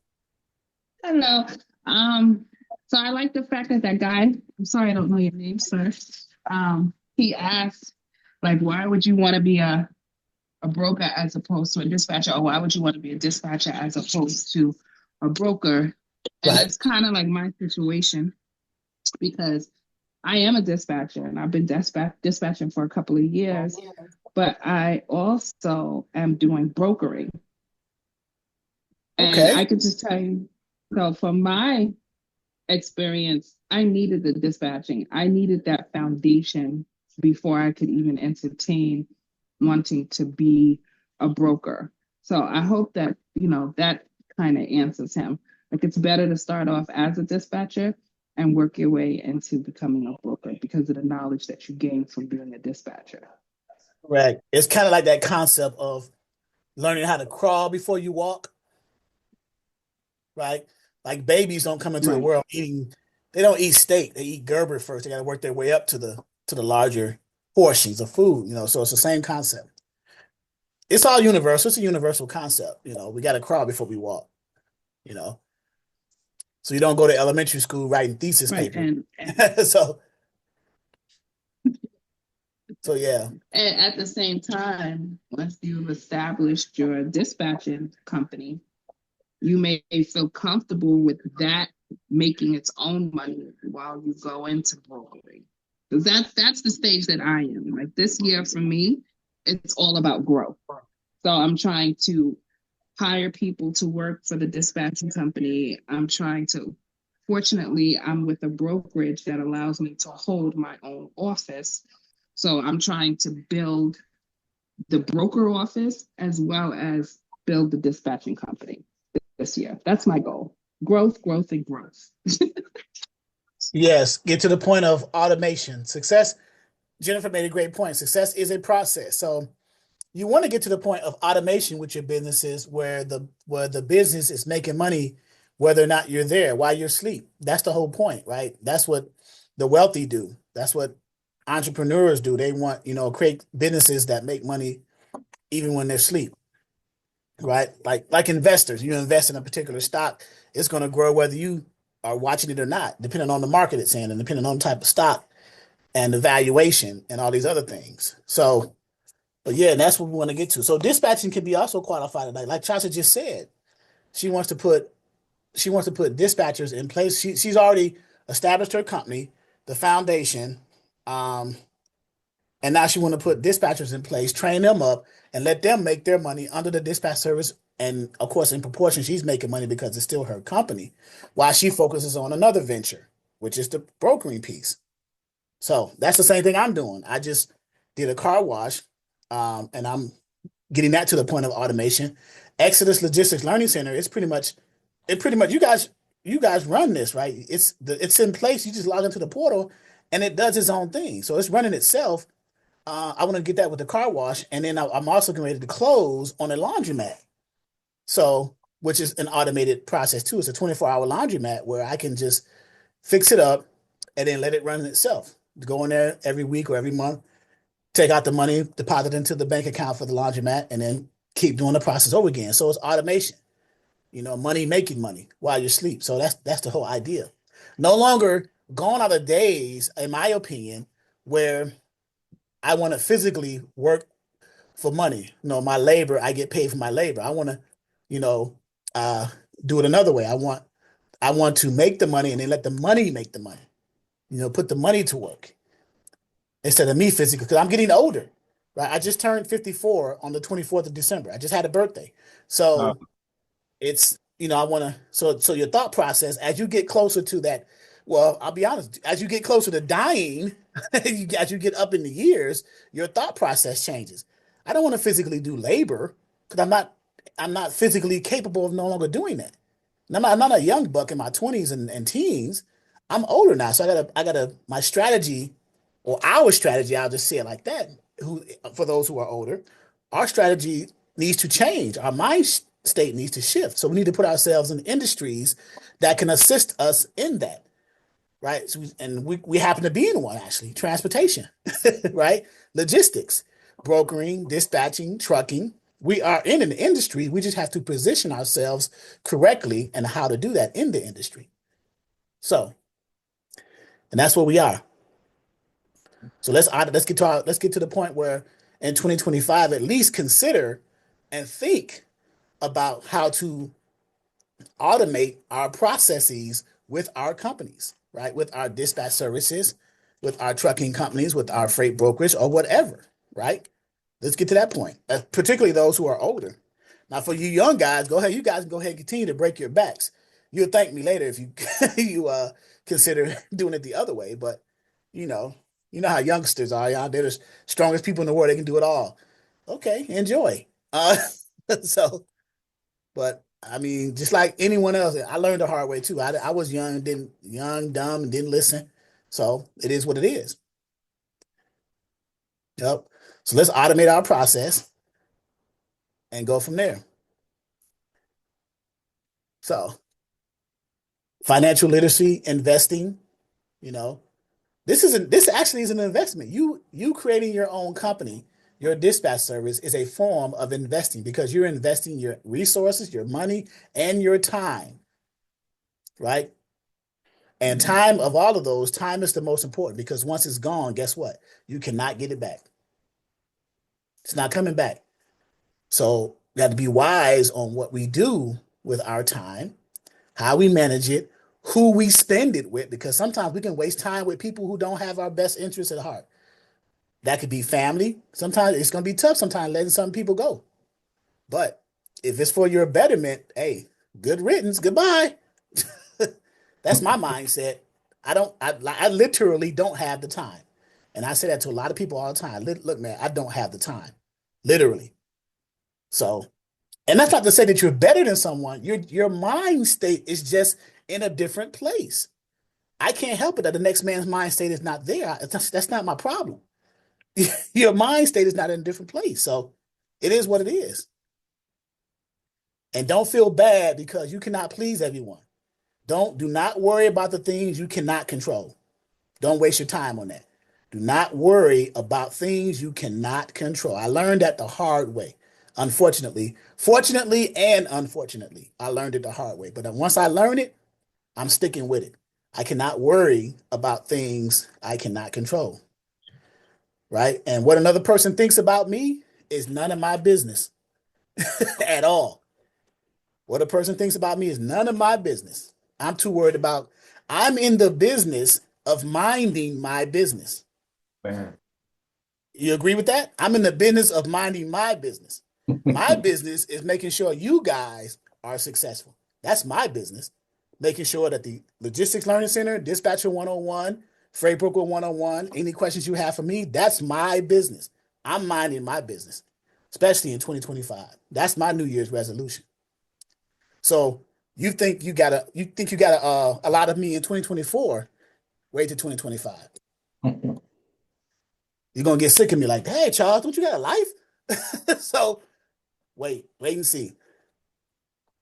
Hello. So I like the fact that guy, I'm sorry, I don't know your name, sir. He asked, like, why would you want to be a broker as opposed to a dispatcher, or why would you want to be a dispatcher as opposed to a broker? And Right. that's kind of like my situation, because I am a dispatcher and I've been dispatching for a couple of years, but I also am doing brokering. And Okay. I could just tell you, so from my experience, I needed the dispatching. I needed that foundation before I could even entertain wanting to be a broker. So I hope that, that kind of answers him. Like, it's better to start off as a dispatcher and work your way into becoming a broker because of the knowledge that you gain from being a dispatcher. Right. It's kind of like that concept of learning how to crawl before you walk, right? Like babies don't come into the world eating, they don't eat steak, they eat Gerber first. They got to work their way up to the larger portions of food, so it's the same concept. It's all universal. It's a universal concept. We got to crawl before we walk, so you don't go to elementary school writing thesis paper. And so yeah. And at the same time, once you've established your dispatching company, you may feel comfortable with that making its own money while you go into brokering. Because that's the stage that I am. Like, this year for me, it's all about growth. So I'm trying to hire people to work for the dispatching company. Fortunately, I'm with a brokerage that allows me to hold my own office. So I'm trying to build the broker office as well as build the dispatching company this year. That's my goal. Growth, and growth. Yes, get to the point of automation. Success, Jennifer made a great point. Success is a process. So you want to get to the point of automation with your businesses where the business is making money whether or not you're there while you're asleep. That's the whole point, right? That's what the wealthy do. That's what entrepreneurs do. They want, create businesses that make money even when they're asleep, right? Like investors, you invest in a particular stock, it's going to grow whether you are watching it or not, depending on the market it's in and depending on the type of stock and the valuation and all these other things. So, but yeah, that's what we want to get to. So dispatching can be also qualified. Like Chasha just said, she wants to put dispatchers in place. She's already established her company, the foundation, um, and now she want to put dispatchers in place, train them up, and let them make their money under the dispatch service. And of course, in proportion, she's making money because it's still her company, while she focuses on another venture, which is the brokering piece. So that's the same thing I'm doing. I just did a car wash, and I'm getting that to the point of automation. Exodus Logistics Learning Center is pretty much you guys run this, right? It's in place. You just log into the portal and it does its own thing. So it's running itself. I want to get that with the car wash, and then I'm also getting ready to close on a laundromat. So, which is an automated process too. It's a 24-hour laundromat where I can just fix it up and then let it run itself. Go in there every week or every month, take out the money, deposit into the bank account for the laundromat, and then keep doing the process over again. So it's automation, money making money while you sleep. So that's the whole idea. No longer gone are the days, in my opinion, where I want to physically work for money. My labor, I get paid for my labor. I want to, you know, uh, do it another way. I want to make the money and then let the money make the money. Put the money to work instead of me physically, because I'm getting older, right? I just turned 54 on the 24th of December. I just had a birthday. Uh, So it's, I want to, so your thought process as you get closer to that, well, I'll be honest, as you get closer to dying, as you get up in the years, your thought process changes. I don't want to physically do labor because I'm not physically capable of no longer doing that. And I'm not a young buck in my 20s and teens. I'm older now. So my strategy, or our strategy, I'll just say it like that, for those who are older, our strategy needs to change. Our mind state needs to shift. So we need to put ourselves in industries that can assist us in that, right? So we happen to be in one, actually: transportation, right? Logistics, brokering, dispatching, trucking. We are in an industry. We just have to position ourselves correctly and how to do that in the industry. So, and that's where we are. So let's get to the point where in 2025 at least consider and think about how to automate our processes with our companies, right? With our dispatch services, with our trucking companies, with our freight brokerage, or whatever, right? Let's get to that point, particularly those who are older. Now, for you young guys, go ahead. You guys can go ahead and continue to break your backs. You'll thank me later if you you consider doing it the other way. But you know, you know how youngsters are. Y'all, they're the strongest people in the world. They can do it all. Okay, enjoy. So, but I mean, just like anyone else, I learned the hard way too. I was young, dumb, and didn't listen. So it is what it is. Yep. So let's automate our process and go from there. So financial literacy, investing, you know, this actually is an investment. You creating your own company, your dispatch service is a form of investing because you're investing your resources, your money, and your time, right? And time, of all of those, time is the most important because once it's gone, guess what? You cannot get it back. It's not coming back. So we got to be wise on what we do with our time, how we manage it, who we spend it with, because sometimes we can waste time with people who don't have our best interests at heart. That could be family. Sometimes it's going to be tough sometimes letting some people go. But if it's for your betterment, hey, good riddance, goodbye. That's my mindset. I literally don't have the time. And I say that to a lot of people all the time. Look, man, I don't have the time. Literally. So, and that's not to say that you're better than someone. Your mind state is just in a different place. I can't help it that the next man's mind state is not there. That's not my problem. Your mind state is not in a different place. So it is what it is. And don't feel bad because you cannot please everyone. Do not worry about the things you cannot control. Don't waste your time on that. Do not worry about things you cannot control. I learned that the hard way. Unfortunately, fortunately and unfortunately, I learned it the hard way. But once I learned it, I'm sticking with it. I cannot worry about things I cannot control. Right? And what another person thinks about me is none of my business at all. What a person thinks about me is none of my business. I'm too worried about, I'm in the business of minding my business. Man. You agree with that? I'm in the business of minding my business. My business is making sure you guys are successful. That's my business. Making sure that the Logistics Learning Center, Dispatcher 101, Freight Broker 101, any questions you have for me, that's my business. I'm minding my business, especially in 2025. That's my New Year's resolution. So you think you got a lot of me in 2024, wait till 2025. You're gonna get sick of me like, hey Charles, don't you got a life? So wait and see.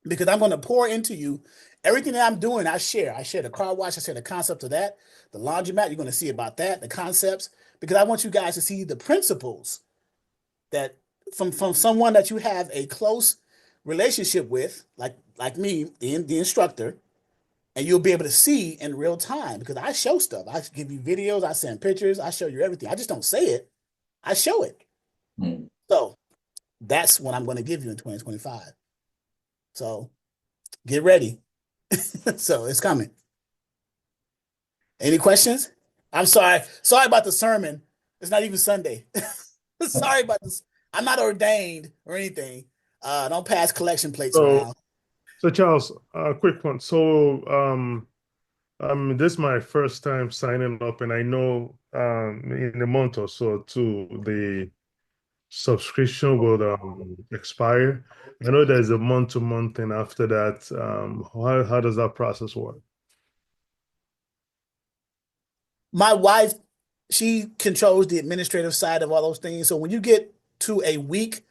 Because I'm gonna pour into you everything that I'm doing, I share. I share the car wash, I share the concept of that, the laundromat, you're gonna see about that, the concepts, because I want you guys to see the principles that from someone that you have a close relationship with, like me, the instructor, and you'll be able to see in real time because I show stuff. I give you videos, I send pictures, I show you everything. I just don't say it, I show it. So that's what I'm going to give you in 2025. So get ready. So it's coming. Any questions? I'm sorry. Sorry about the sermon. It's not even Sunday. Sorry about this. I'm not ordained or anything. Don't pass collection plates So, around. so Charles, quick one. So, this is my first time signing up, and I know in a month or so too, the subscription will expire. I know there's a month-to-month thing after that. How does that process work? My wife, she controls the administrative side of all those things. So when you get to a week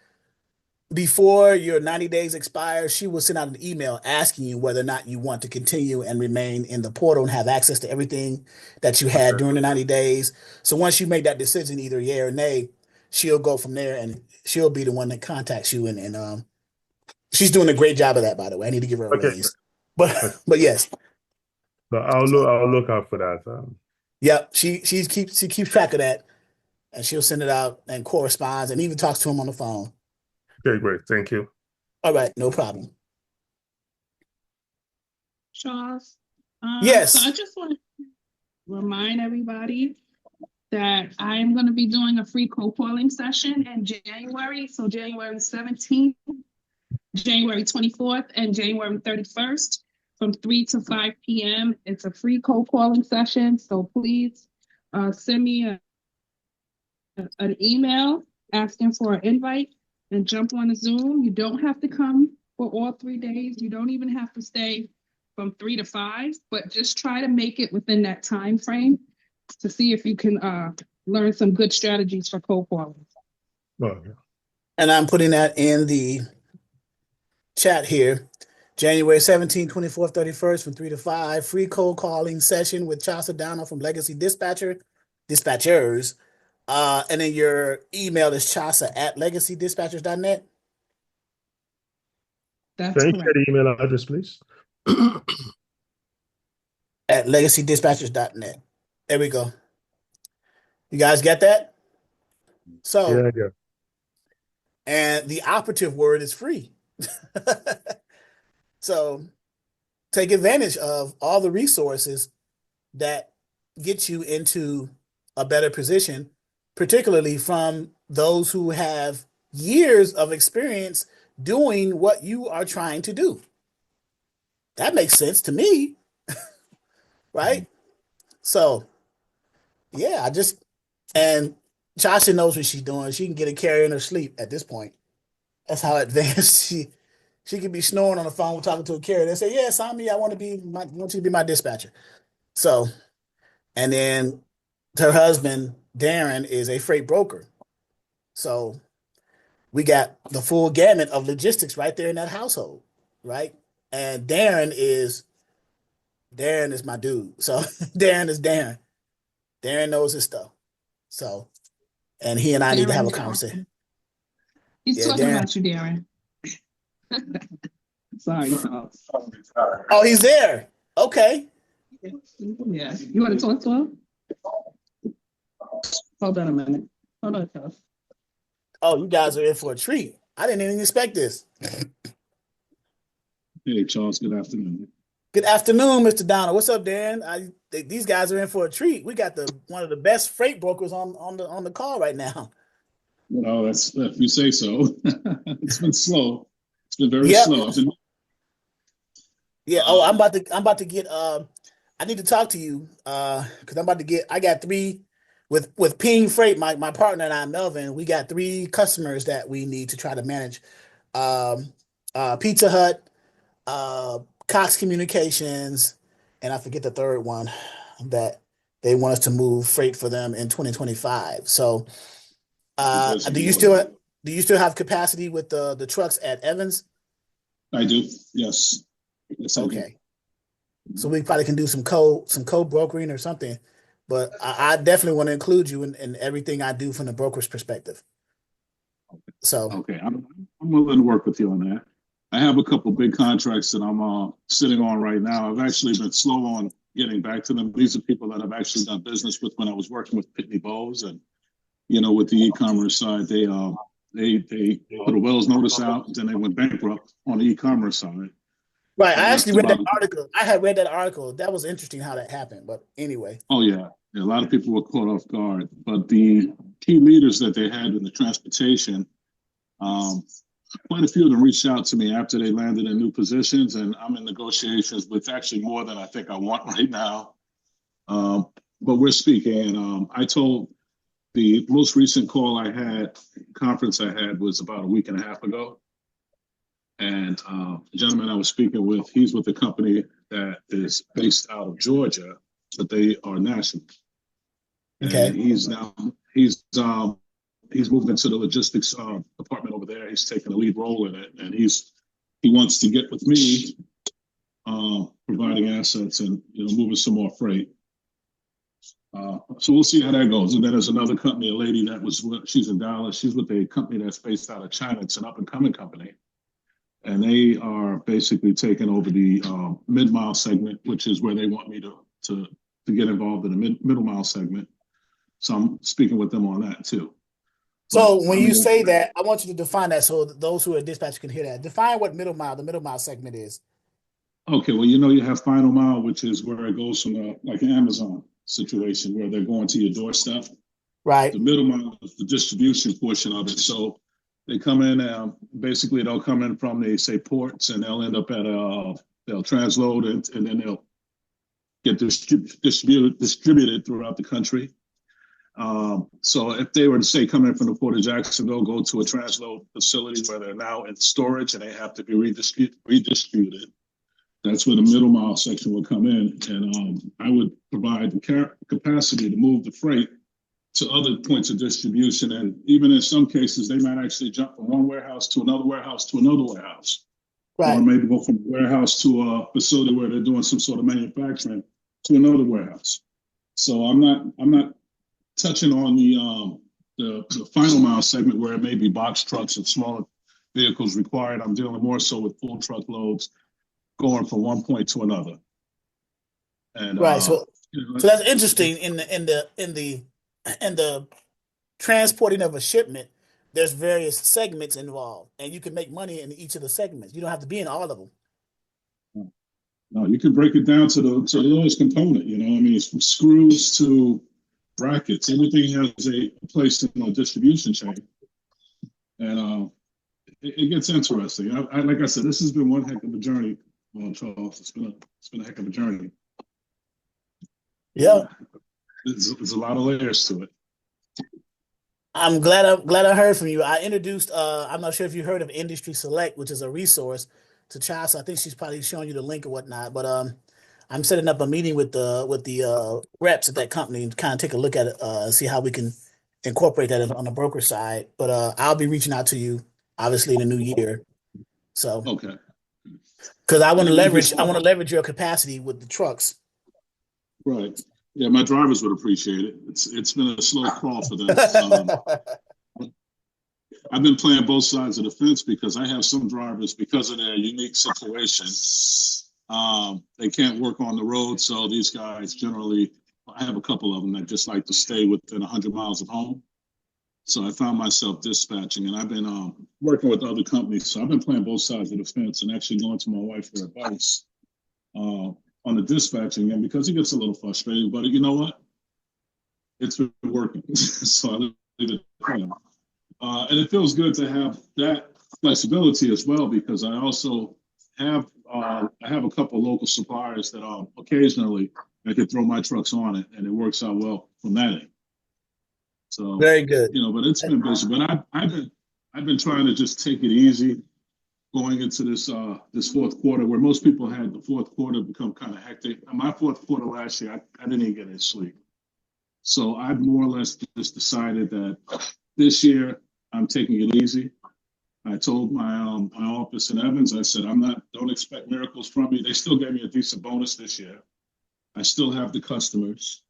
before your 90 days expires, she will send out an email asking you whether or not you want to continue and remain in the portal and have access to everything that you had Okay. during the 90 days. So once you make that decision, either yay or nay, she'll go from there and she'll be the one that contacts you. And she's doing a great job of that, by the way. I need to give her a Okay. raise. But Okay. but yes. So So I'll look out for that. yeah, she keeps track of that and she'll send it out and corresponds and even talks to him on the phone. Okay, great. Thank you. All right, no problem. Charles. So I Yes. just want to remind everybody that I'm going to be doing a free co-calling session in January. So January 17th, January 24th, and January 31st from 3 to 5 p.m. It's a free co-calling session. So please send me an email asking for an invite and jump on a Zoom. You don't have to come for all 3 days. You don't even have to stay from 3 to 5, but just try to make it within that time frame to see if you can learn some good strategies for cold calling. Okay. And I'm putting that in the chat here. January 17th, 24th, 31st from 3 to 5. Free cold calling session with Chaucer Downer from Legacy Dispatchers. And then your email is chaucer at legacydispatchers.net. That's Can you share correct. the email address, please? At legacydispatchers.net. There we go. You guys get that? So, Yeah. and the operative word is free. So take advantage of all the resources that get you into a better position, particularly from those who have years of experience doing what you are trying to do. That makes sense to me, right? So, yeah, and Tasha knows what she's doing. She can get a carrier in her sleep at this point. That's how advanced she could be snoring on the phone talking to a carrier. They say, "Yeah, sign me. I want you to be my dispatcher." So, and then her husband Darren is a freight broker. So we got the full gamut of logistics right there in that household, right? And Darren is Darren is my dude. So Darren is Darren. Darren knows his stuff. So, and he and I need to have a conversation. He's talking Darren. about you, Darren. Sorry. Oh, he's there. Okay. Yeah. You want to talk to him? Hold on a minute. Hold on, Charles. Oh, you guys are in for a treat. I didn't even expect this. Hey, Charles, good afternoon. Good afternoon, Mr. Donald. What's up, Dan? These guys are in for a treat. We got one of the best freight brokers on the call right now. Well, that's if you say so. It's been slow. It's been very slow. Yeah. Oh, I'm about to get. I need to talk to you because I'm about to get. I got three with Ping Freight. My partner and I, Melvin. We got three customers that we need to try to manage. Pizza Hut, Cox Communications, and I forget the third one that they want us to move freight for them in 2025. So, do you still have capacity with the trucks at Evans? I do. Yes. Yes, I okay. Do. So we probably can do some co-brokering or something, but I definitely want to include you in everything I do from the broker's perspective. So okay, I'm willing to work with you on that. I have a couple big contracts that I'm sitting on right now. I've actually been slow on getting back to them. These are people that I've actually done business with when I was working with Pitney Bowes, and with the e-commerce side, they put a Wells notice out, and then they went bankrupt on the e-commerce side. Right. I actually read that article. I had read that article. That was interesting how that happened. But anyway. Oh, yeah. A lot of people were caught off guard. But the key leaders that they had in the transportation, quite a few of them reached out to me after they landed in new positions. And I'm in negotiations with actually more than I think I want right now. But we're speaking. And I told the most recent conference I had was about a week and a half ago. And the gentleman I was speaking with, he's with a company that is based out of Georgia, but they are national. Okay. And he's moved into the logistics department over there. He's taking a lead role in it, and he wants to get with me, providing assets and moving some more freight. So we'll see how that goes. And then there's another company, a lady she's in Dallas. She's with a company that's based out of China. It's an up and coming company. And they are basically taking over the mid-mile segment, which is where they want me to get involved in the middle mile segment. So I'm speaking with them on that too. So when you say that, I want you to define that so those who are dispatch can hear that. Define what the middle mile segment is. Okay, well, you have final mile, which is where it goes from like an Amazon situation where they're going to your doorstep. Right. The middle mile is the distribution portion of it. So they come in, basically they'll come in from the, say, ports, and they'll end up at they'll transload it, and then they'll get distributed throughout the country. So if they were to say come in from the Port of Jacksonville, go to a transload facility where they're now in storage and they have to be redistributed, that's where the middle mile section would come in. And I would provide the capacity to move the freight to other points of distribution. And even in some cases, they might actually jump from one warehouse to another warehouse to another warehouse. Right. Or maybe go from a warehouse to a facility where they're doing some sort of manufacturing to another warehouse. So I'm not touching on the final mile segment where it may be box trucks and smaller vehicles required. I'm dealing more so with full truckloads going from one point to another. And right. So that's interesting in the transporting of a shipment. There's various segments involved, and you can make money in each of the segments. You don't have to be in all of them. No, you can break it down to the lowest component. I mean, it's from screws to brackets. Everything has a place in the distribution chain, and it gets interesting. Like I said, this has been one heck of a journey, Charles. It's been a heck of a journey. Yeah, there's a lot of layers to it. I'm glad I heard from you. I introduced. I'm not sure if you heard of Industry Select, which is a resource to Chelsea. I think she's probably showing you the link or whatnot. But I'm setting up a meeting with the reps at that company and kind of take a look at it, see how we can incorporate that on the broker side. But I'll be reaching out to you obviously in the new year. So okay. Because I want to It might be leverage. I smart. want to leverage your capacity with the trucks. Right. Yeah, my drivers would appreciate it. It's been a slow crawl for them. I've been playing both sides of the fence because I have some drivers, because of their unique situation, they can't work on the road. So these guys generally, I have a couple of them that just like to stay within 100 miles of home. So I found myself dispatching, and I've been working with other companies. So I've been playing both sides of the fence and actually going to my wife for advice on the dispatching. And because it gets a little frustrating, but you know what? It's been working. So I leave it there. And it feels good to have that flexibility as well, because I also have I have a couple of local suppliers that occasionally I could throw my trucks on it, and it works out well from that end. So Very good. but it's been busy. But I've been trying to just take it easy going into this fourth quarter, where most people had the fourth quarter become kind of hectic. And my fourth quarter last year, I didn't even get any sleep. So I've more or less just decided that this year I'm taking it easy. I told my office in Evans, I said, don't expect miracles from me. They still gave me a decent bonus this year. I still have the customers.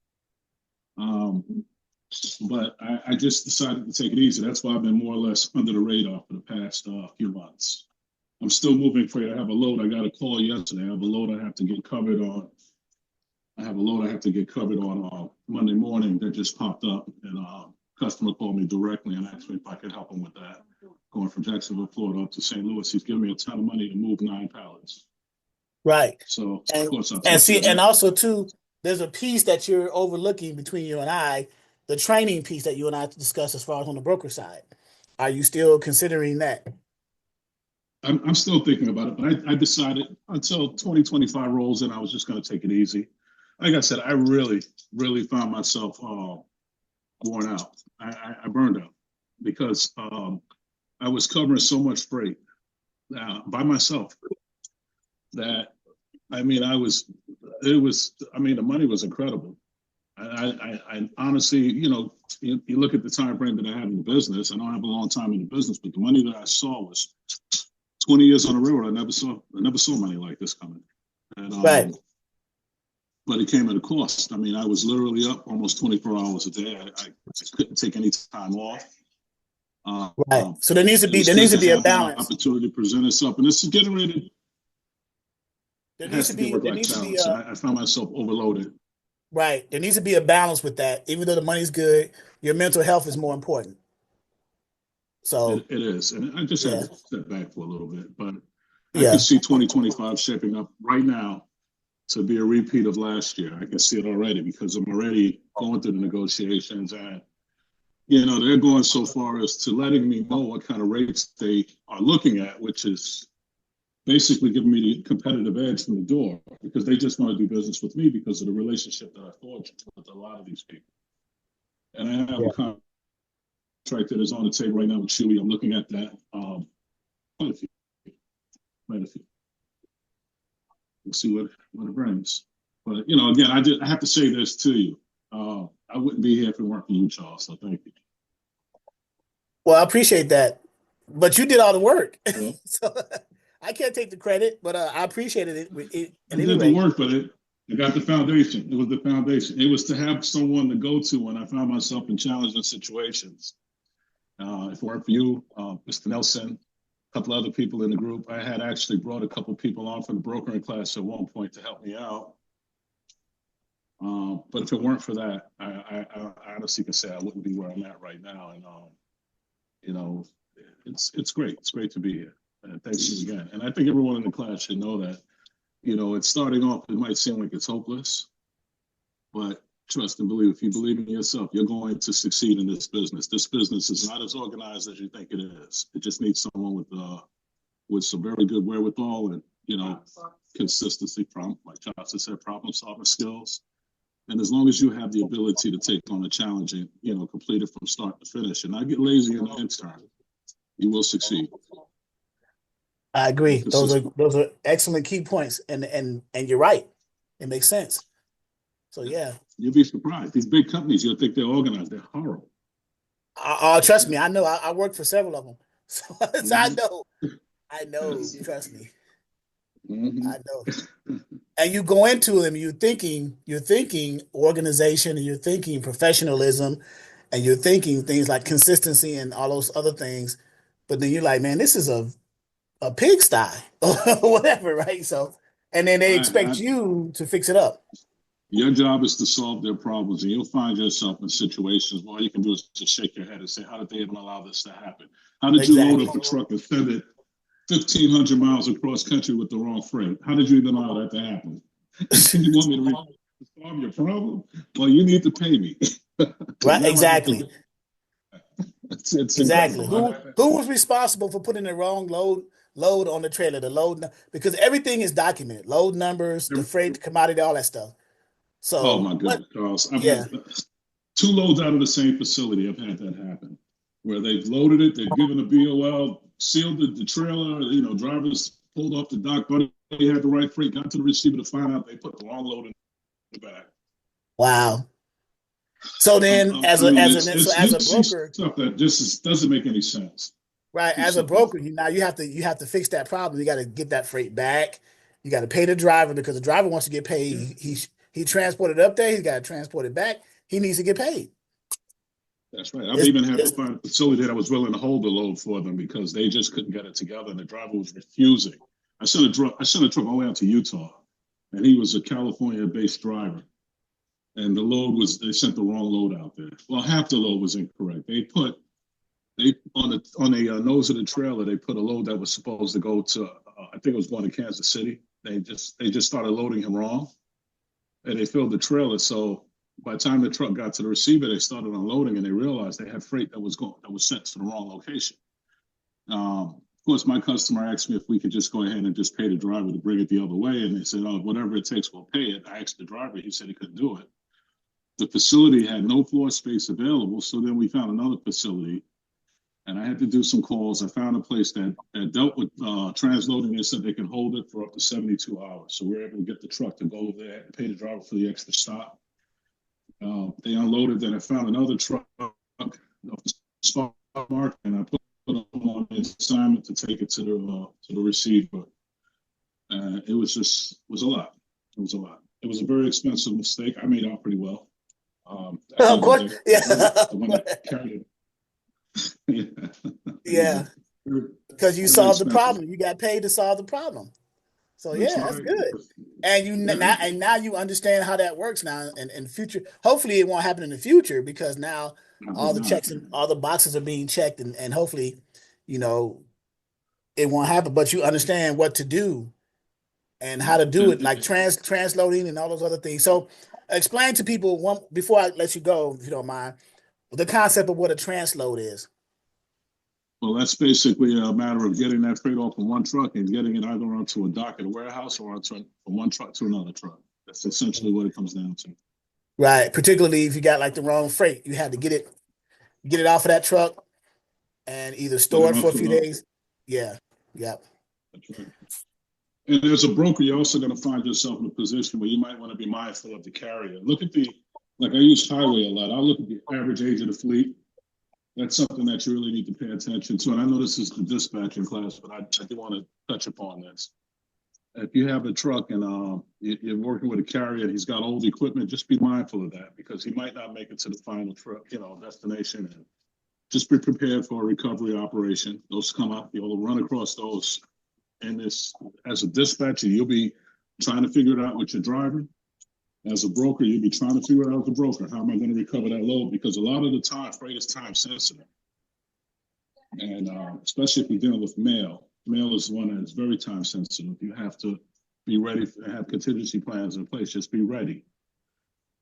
But I just decided to take it easy. That's why I've been more or less under the radar for the past few months. I'm still moving freight. I have a load. I got a call yesterday. I have a load I have to get covered on. Monday morning that just popped up, and customer called me directly and asked me if I could help him with that. Going from Jacksonville, Florida up to St. Louis. He's giving me a ton of money to move 9 pallets. Right. So And, of course I'll and take see, care of and that. also too, there's a piece that you're overlooking between you and I, the training piece that you and I discussed as far as on the broker side. Are you still considering that? I'm still thinking about it, but I decided until 2025 rolls in, I was just going to take it easy. Like I said, I really, really found myself worn out. I burned out because I was covering so much freight by myself that, the money was incredible. I honestly, you look at the time frame that I have in the business. I don't have a long time in the business, but the money that I saw was 20 years on the road. I never saw money like this coming. And Right. But it came at a cost. I was literally up almost 24 hours a day. I couldn't take any time off. Right. So there needs to be a balance. Opportunity present itself, and this is getting ready. There It needs has to to be be work-life balance. I found myself overloaded. right. There needs to be a balance with that. Even though the money's good, your mental health is more important. So It is, and I just had yeah, to step back for a little bit, but I yeah, can see 2025 shaping up right now to be a repeat of last year. I can see it already because I'm already going through the negotiations, and they're going so far as to letting me know what kind of rates they are looking at, which is basically giving me the competitive edge from the door, because they just want to do business with me because of the relationship that I forged with a lot of these people. And I have a contract that is on the table right now with Chewy. I'm looking at that. Quite a few. We'll see what it brings. But again, I have to say this to you. I wouldn't be here if it weren't for you, Charles. So thank you. Well, I appreciate that, but you did all the work, Yeah. so I can't take the credit. But I appreciated it. I did the work, but I got the foundation. It was the foundation. It was to have someone to go to when I found myself in challenging situations. If it weren't for you, Mr. Nelson, a couple other people in the group, I had actually brought a couple people on from the brokering class at one point to help me out. But if it weren't for that, I honestly can say I wouldn't be where I'm at right now. And it's great. It's great to be here. And thank you again. And I think everyone in the class should know that. It's starting off. It might seem like it's hopeless, but trust and believe. If you believe in yourself, you're going to succeed in this business. This business is not as organized as you think it is. It just needs someone with some very good wherewithal and consistency. Like Johnson said, problem solving skills. And as long as you have the ability to take on a challenge and complete it from start to finish, and not get lazy in the intern, you will succeed. I agree. Those are excellent key points, and you're right. It makes sense. So yeah, you'll be surprised. These big companies, you'll think they're organized. They're horrible. Trust me. I know. I worked for several of them, so I know. Trust me. Mhm. I know. And you go into them, you're thinking organization, and you're thinking professionalism, and you're thinking things like consistency and all those other things. But then you're like, man, this is a pigsty or whatever, right? So, and then they expect I, you to fix it up. your job is to solve their problems, and you'll find yourself in situations where all you can do is just shake your head and say, "How did they even allow this to happen? How did you load Exactly. up a truck and send it 1,500 miles across country with the wrong freight? How did you even allow that to happen? And then you want me to solve your problem? Well, you need to pay me. Right, Now I have to. exactly. It's Exactly. incredible. Who was responsible for putting the wrong load on the trailer? The because everything is documented. Load numbers, the freight, the commodity, all that stuff. Oh So my what? goodness, Charles! I've Yeah. had 2 loads out of the same facility. I've had that happen, where they've loaded it, they've given a BOL, sealed the trailer. Drivers pulled off the dock, but they had the right freight. Got to the receiver to find out they put the wrong load in the back. Wow. So then, I'm telling you, as you a see broker, stuff that just doesn't make any sense. right? See As a stuff like broker, now you have to fix that problem. You got to get that freight back. You got to pay the driver because the driver wants to get paid. yeah, He transported up there. He's got to transport it back. He needs to get paid. that's right. I've It's, even had to it's find a facility that was willing to hold the load for them because they just couldn't get it together, and the driver was refusing. I sent a truck all the way out to Utah, and he was a California-based driver. And they sent the wrong load out there. Well, half the load was incorrect. They on the nose of the trailer, they put a load that was supposed to go to I think it was going to Kansas City. They just started loading him wrong, and they filled the trailer. So by the time the truck got to the receiver, they started unloading, and they realized they had freight that was sent to the wrong location. Of course, my customer asked me if we could just go ahead and just pay the driver to bring it the other way, and they said, "Oh, whatever it takes, we'll pay it." I asked the driver; he said he couldn't do it. The facility had no floor space available, so then we found another facility, and I had to do some calls. I found a place that dealt with transloading. They said they can hold it for up to 72 hours, so we were able to get the truck to go over there and pay the driver for the extra stop. They unloaded. Then I found another truck off the spot market, and I put them on the assignment to take it to the receiver. It was a lot. It was a lot. It was a very expensive mistake. I made out pretty well. I of think course, yeah, the one that carried it. yeah. Very, Because you very solved the expensive. problem. You got paid to solve the problem. So That's yeah, that's right. good. And Yeah, now you understand how that works now and future. Hopefully it won't happen in the future because now I all hope the not. checks and all the boxes are being checked and hopefully, you know, it won't happen, but you understand what to do and how to do it, And, like transloading and all those other things. So explain to people one before I let you go, if you don't mind, the concept of what a transload is. well, that's basically a matter of getting that freight off of one truck and getting it either onto a dock at a warehouse or from one truck to another truck. That's essentially what it comes down to. Right. Particularly if you got like the wrong freight, you had to get it off of that truck and either Get store it it for off a few the. days. Yeah. Yeah. That's right. And as a broker, you're also going to find yourself in a position where you might want to be mindful of the carrier. Like I use highway a lot. I look at the average age of the fleet. That's something that you really need to pay attention to. And I know this is the dispatching class, but I do want to touch upon this. If you have a truck and you're working with a carrier and he's got old equipment, just be mindful of that because he might not make it to the final truck, destination. And just be prepared for a recovery operation. Those come up, you'll run across those. And this, as a dispatcher, you'll be trying to figure it out with your driver. As a broker, you'll be trying to figure it out with the broker. How am I going to recover that load? Because a lot of the time, freight is time sensitive. And especially if you're dealing with mail, mail is one that is very time sensitive. You have to be ready to have contingency plans in place. Just be ready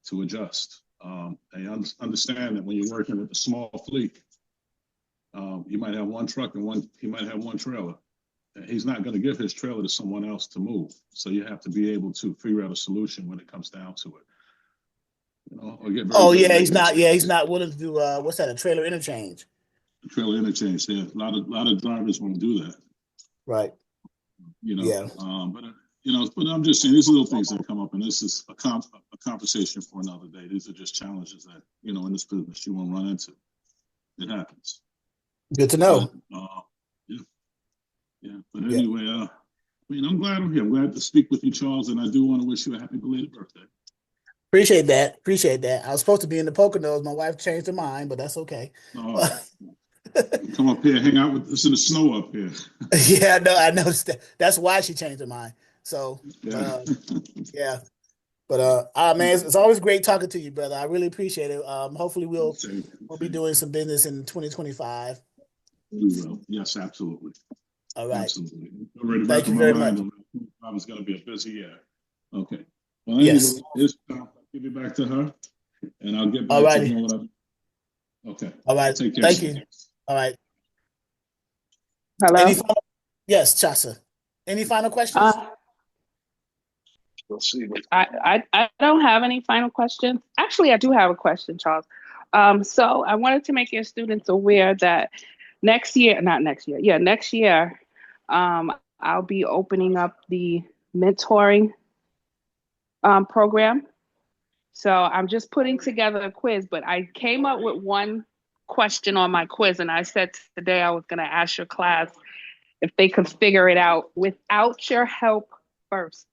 to adjust. And understand that when you're working with a small fleet, you might have one truck and he might have one trailer. He's not going to give his trailer to someone else to move. So you have to be able to figure out a solution when it comes down to it. Or get very Oh good at yeah, making he's changes. not willing to do what's that, a trailer interchange. Trailer interchange. Yeah, a lot of drivers want to do that. Right. Yeah. But I'm just saying these are little things that come up, and this is a conversation for another day. These are just challenges that in this business you won't run into. It happens. Good to But know. yeah. But Yeah. anyway, I mean, I'm glad I'm here. I'm glad to speak with you, Charles, and I do want to wish you a happy belated birthday. Appreciate that. Appreciate that. I was supposed to be in the Poconos. My wife changed her mind, but that's okay. Come up here, hang out with us in the snow up here. Yeah, no, I noticed that. That's why she changed her mind. So, Yeah. yeah. But man, it's always great talking to you, brother. I really appreciate it. Hopefully we'll be doing some business in 2025. We will. Yes, absolutely. All right. Absolutely. I'm ready to Thank wrap you my very mind. much. 2025 is going to be a busy year. Okay. Well, Yes. anyway, I'll give it back to her, and I'll get All back to righty. doing what I'm. Okay. All right. Take care. Thank you. All right. Hello. Yes, Chasa. Any final questions? Let's see. I don't have any final questions. Actually, I do have a question, Charles. So I wanted to make your students aware that next year, I'll be opening up the mentoring program. So I'm just putting together a quiz, but I came up with one question on my quiz, and I said today I was going to ask your class if they could figure it out without your help first,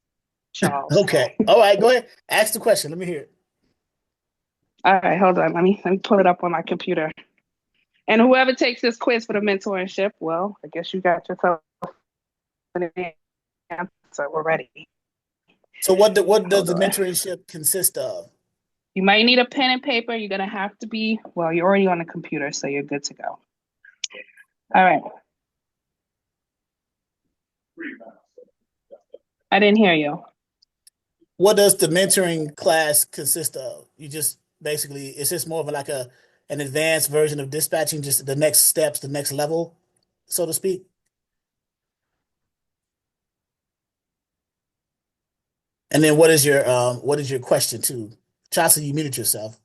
Charles. Okay. All right. Go ahead. Ask the question. Let me hear it. All right. Hold on. Let me pull it up on my computer. And whoever takes this quiz for the mentorship, well, I guess you got yourself an answer. We're ready. So what does the mentorship consist of? You might need a pen and paper. You're going to have to be, well, you're already on the computer, so you're good to go. All right. I didn't hear you. What does the mentoring class consist of? You just basically, it's just more of like an advanced version of dispatching, just the next steps, the next level, so to speak. And then what is your question too? Chaucer, you muted yourself.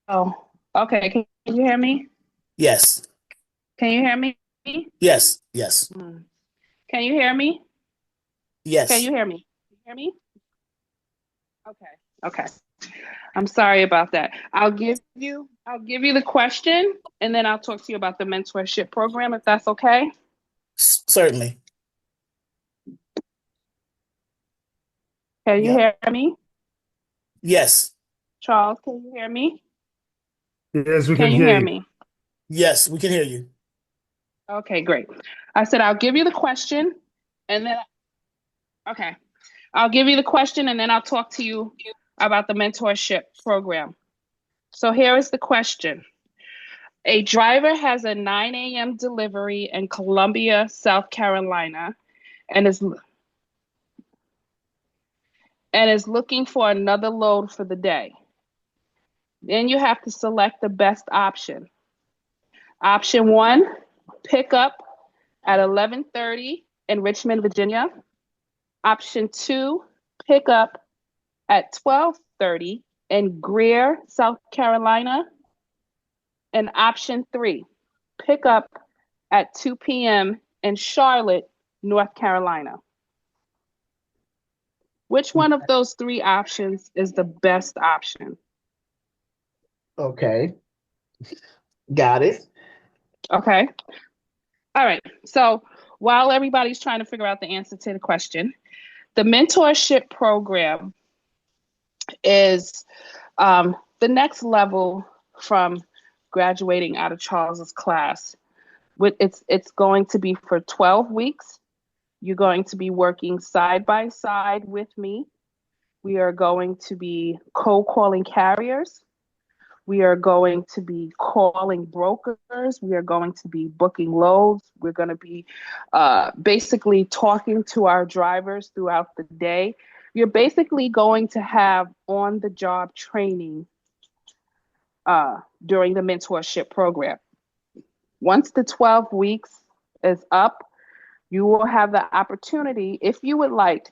Oh, okay. Can you hear me? Yes. Can you hear me? Yes. Yes. Can you hear me? Yes. Can you hear me? Can you hear me? Okay. I'm sorry about that. I'll give you the question, and then I'll talk to you about the mentorship program, if that's okay. Certainly. Can you hear me? Yes. Charles, can you hear me? Yes, we can you hear me? Yes, we can hear you. Okay, great. I said I'll give you the question, and then I'll give you the question, and then I'll talk to you about the mentorship program. So here is the question. A driver has a 9 a.m. delivery in Columbia, South Carolina, and is looking for another load for the day. Then you have to select the best option. Option 1, pick up at 11:30 in Richmond, Virginia. Option 2, pick up at 12:30 in Greer, South Carolina. And option 3, pick up at 2 p.m. in Charlotte, North Carolina. Which one of those 3 options is the best option? Okay. Got it. Okay. All right. So while everybody's trying to figure out the answer to the question, the mentorship program is the next level from graduating out of Charles's class. It's going to be for 12 weeks. You're going to be working side by side with me. We are going to be cold calling carriers. We are going to be calling brokers. We are going to be booking loads. We're going to be basically talking to our drivers throughout the day. You're basically going to have on-the-job training during the mentorship program. Once the 12 weeks is up, you will have the opportunity, if you would like,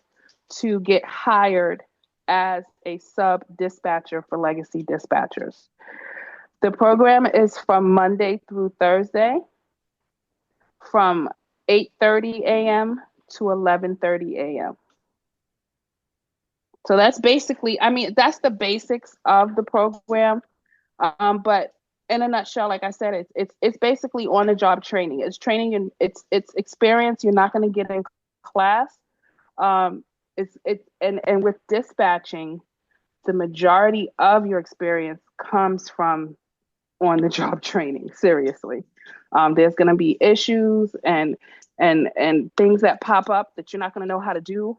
to get hired as a sub dispatcher for Legacy Dispatchers. The program is from Monday through Thursday from 8:30 a.m. to 11:30 a.m. So that's basically, that's the basics of the program. But in a nutshell, like I said, it's basically on the job training. It's training and it's experience you're not going to get in class. And with dispatching, the majority of your experience comes from on the job training. Seriously, there's going to be issues and things that pop up that you're not going to know how to do.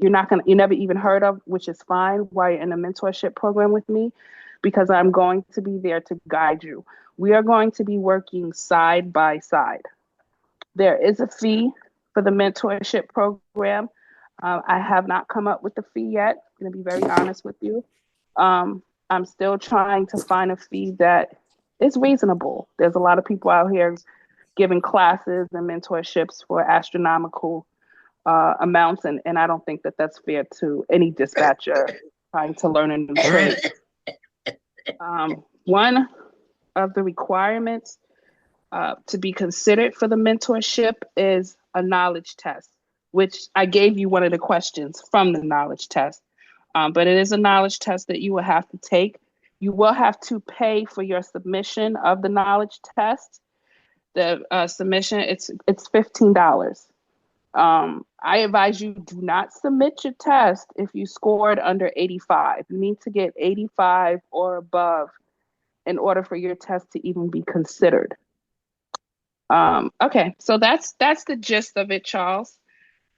You never even heard of, which is fine. While you're in a mentorship program with me, because I'm going to be there to guide you. We are going to be working side by side. There is a fee for the mentorship program. I have not come up with the fee yet. I'm going to be very honest with you. I'm still trying to find a fee that is reasonable. There's a lot of people out here giving classes and mentorships for astronomical amounts, and I don't think that that's fair to any dispatcher trying to learn a new trade. One of the requirements to be considered for the mentorship is a knowledge test, which I gave you one of the questions from the knowledge test. But it is a knowledge test that you will have to take. You will have to pay for your submission of the knowledge test. The submission, it's $15. I advise you do not submit your test if you scored under 85. You need to get 85 or above in order for your test to even be considered. Okay, so that's the gist of it, Charles.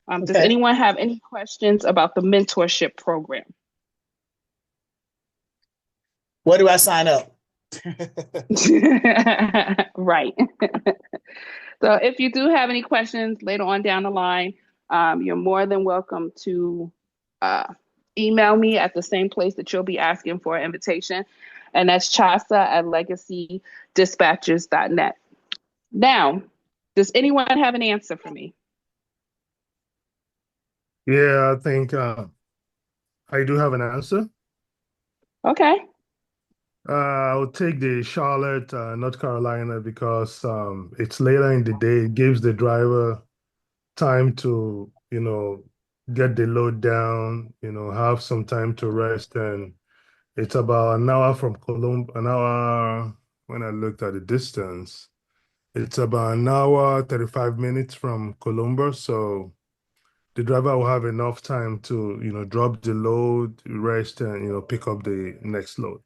Does anyone have any questions about the mentorship program? Where do I sign up? Right. So if you do have any questions later on down the line, you're more than welcome to email me at the same place that you'll be asking for an invitation. And that's chasa@legacydispatchers.net. Now, does anyone have an answer for me? Yeah, I think I do have an answer. Okay. I'll take the Charlotte, North Carolina, because it's later in the day. It gives the driver time to, get the load down, have some time to rest. And it's about an hour from Columbus, an hour when I looked at the distance. It's about an hour, 35 minutes from Columbus. So the driver will have enough time to, drop the load, rest, and, pick up the next load.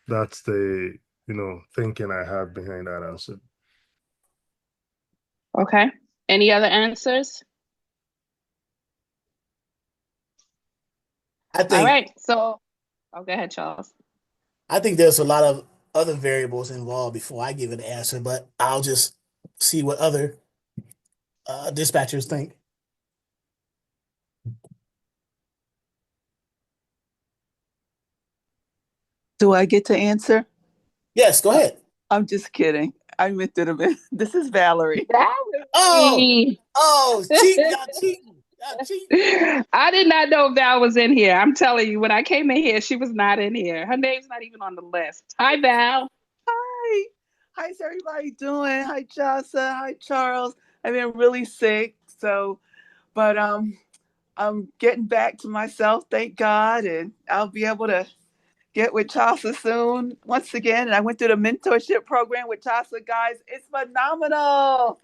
That's the, thinking I have behind that answer. Okay. Any other answers? I think. All right. So, go ahead, Charles. I think there's a lot of other variables involved before I give an answer, but I'll just see what other dispatchers think. Do I get to answer? Yes, go ahead. I'm just kidding. I meant it a bit. This is Valerie. Oh, cheat, y'all cheating. I did not know Val was in here. I'm telling you, when I came in here, she was not in here. Her name's not even on the list. Hi, Val. Hi. How's everybody doing? Hi, Jasa. Hi, Charles. I've been really sick, but I'm getting back to myself, thank God, and I'll be able to get with Chasa soon once again. And I went through the mentorship program with Chasa, guys. It's phenomenal.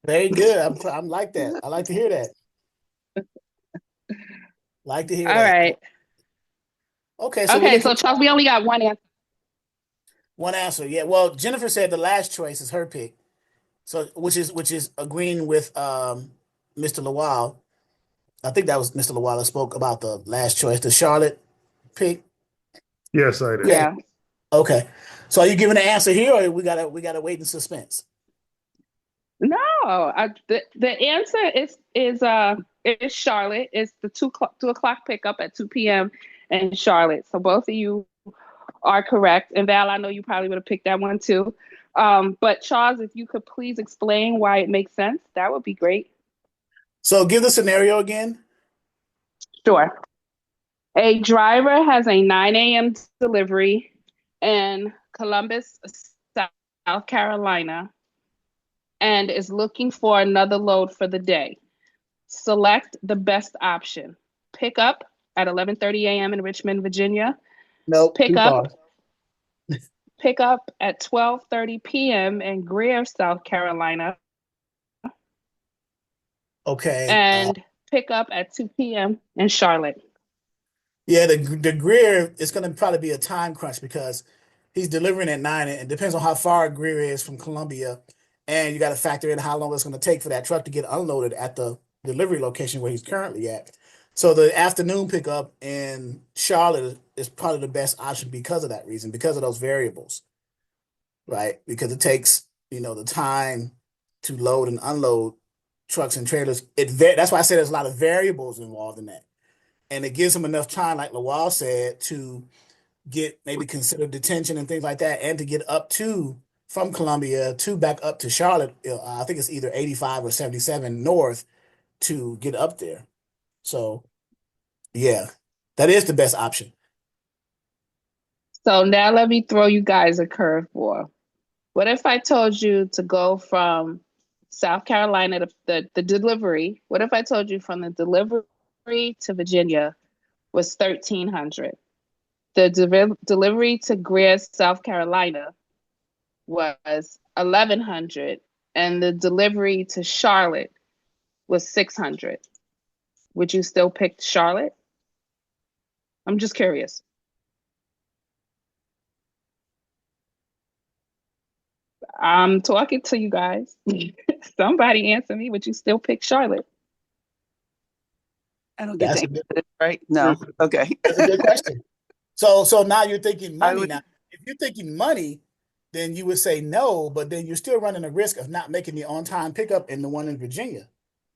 Very good. I'm like that. I like to hear that. Like to hear All that. Right. Okay. So Charles, we only got one answer. One answer. Yeah. Well, Jennifer said the last choice is her pick. So which is agreeing with Mr. Lawal. I think that was Mr. Lawal that spoke about the last choice, the Charlotte pick. Yes, I did. Yeah. Okay. So are you giving an answer here, or we gotta wait in suspense? No, the answer is Charlotte. It's the 2 o'clock pickup at 2 p.m. in Charlotte. So both of you are correct. And Val, I know you probably would have picked that one too. But Charles, if you could please explain why it makes sense, that would be great. So give the scenario again. Sure. A driver has a 9 a.m. delivery in Columbus, South Carolina, and is looking for another load for the day. Select the best option. Pick up at 11:30 a.m. in Richmond, Virginia. Nope. Pick up. pick up at 12:30 p.m. in Greer, South Carolina, Okay. and pick up at 2 p.m. in Charlotte. Yeah, the Greer is going to probably be a time crunch because he's delivering at 9, and it depends on how far Greer is from Columbia, and you got to factor in how long it's going to take for that truck to get unloaded at the delivery location where he's currently at. So the afternoon pickup in Charlotte is probably the best option because of that reason, because of those variables, right? Because it takes, the time to load and unload trucks and trailers. That's why I said there's a lot of variables involved in that. And it gives him enough time, like Lawal said, to get maybe consider detention and things like that, and to get up to from Columbia to back up to Charlotte. I think it's either 85 or 77 north to get up there. So yeah, that is the best option. So now let me throw you guys a curveball. What if I told you to go from South Carolina to the delivery? What if I told you from the delivery to Virginia was 1,300? The delivery to Greer, South Carolina was 1,100, and the delivery to Charlotte was 600. Would you still pick Charlotte? I'm just curious. I'm talking to you guys. Somebody answer me. Would you still pick Charlotte? I don't get That's the a good, answer, right? No. Okay. that's a good question. So now you're thinking I money. would- Now, if you're thinking money, then you would say no, but then you're still running the risk of not making the on-time pickup in the one in Virginia.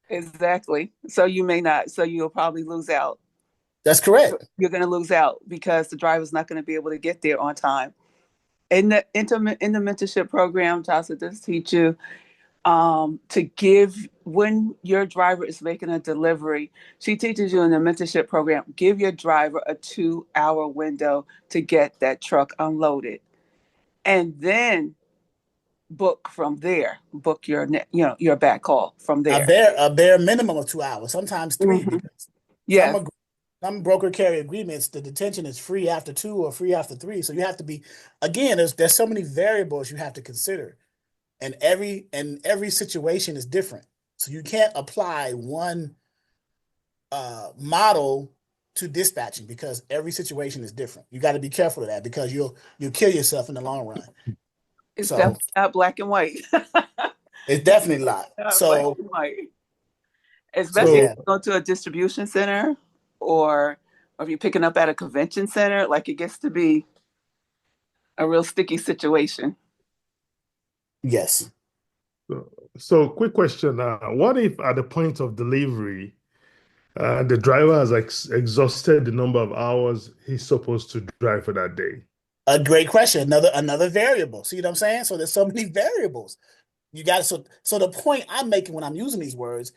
Exactly. So you may not. So you'll probably lose out. That's correct. You're going to lose out because the driver's not going to be able to get there on time. In the mentorship program, Jocelyn does teach you to give when your driver is making a delivery. She teaches you in the mentorship program, give your driver a 2-hour window to get that truck unloaded, and then book from there. Book your back call from there. A bare minimum of 2 hours, sometimes 3, Mhm. because Yes, some broker carrier agreements, the detention is free after 2 or free after 3. So you have to be, again, there's so many variables you have to consider, and every situation is different. So you can't apply one model to dispatching because every situation is different. You got to be careful of that because you'll kill yourself in the long run. it's So definitely not black and white. it's definitely a lot. Not black So and white. so Especially if yeah, you go to a distribution center or if you're picking up at a convention center, like it gets to be a real sticky situation. yes. So, quick question. What if at the point of delivery, the driver has exhausted the number of hours he's supposed to drive for that day? A great question. Another variable. See what I'm saying? So there's so many variables. You got to so the point I'm making when I'm using these words,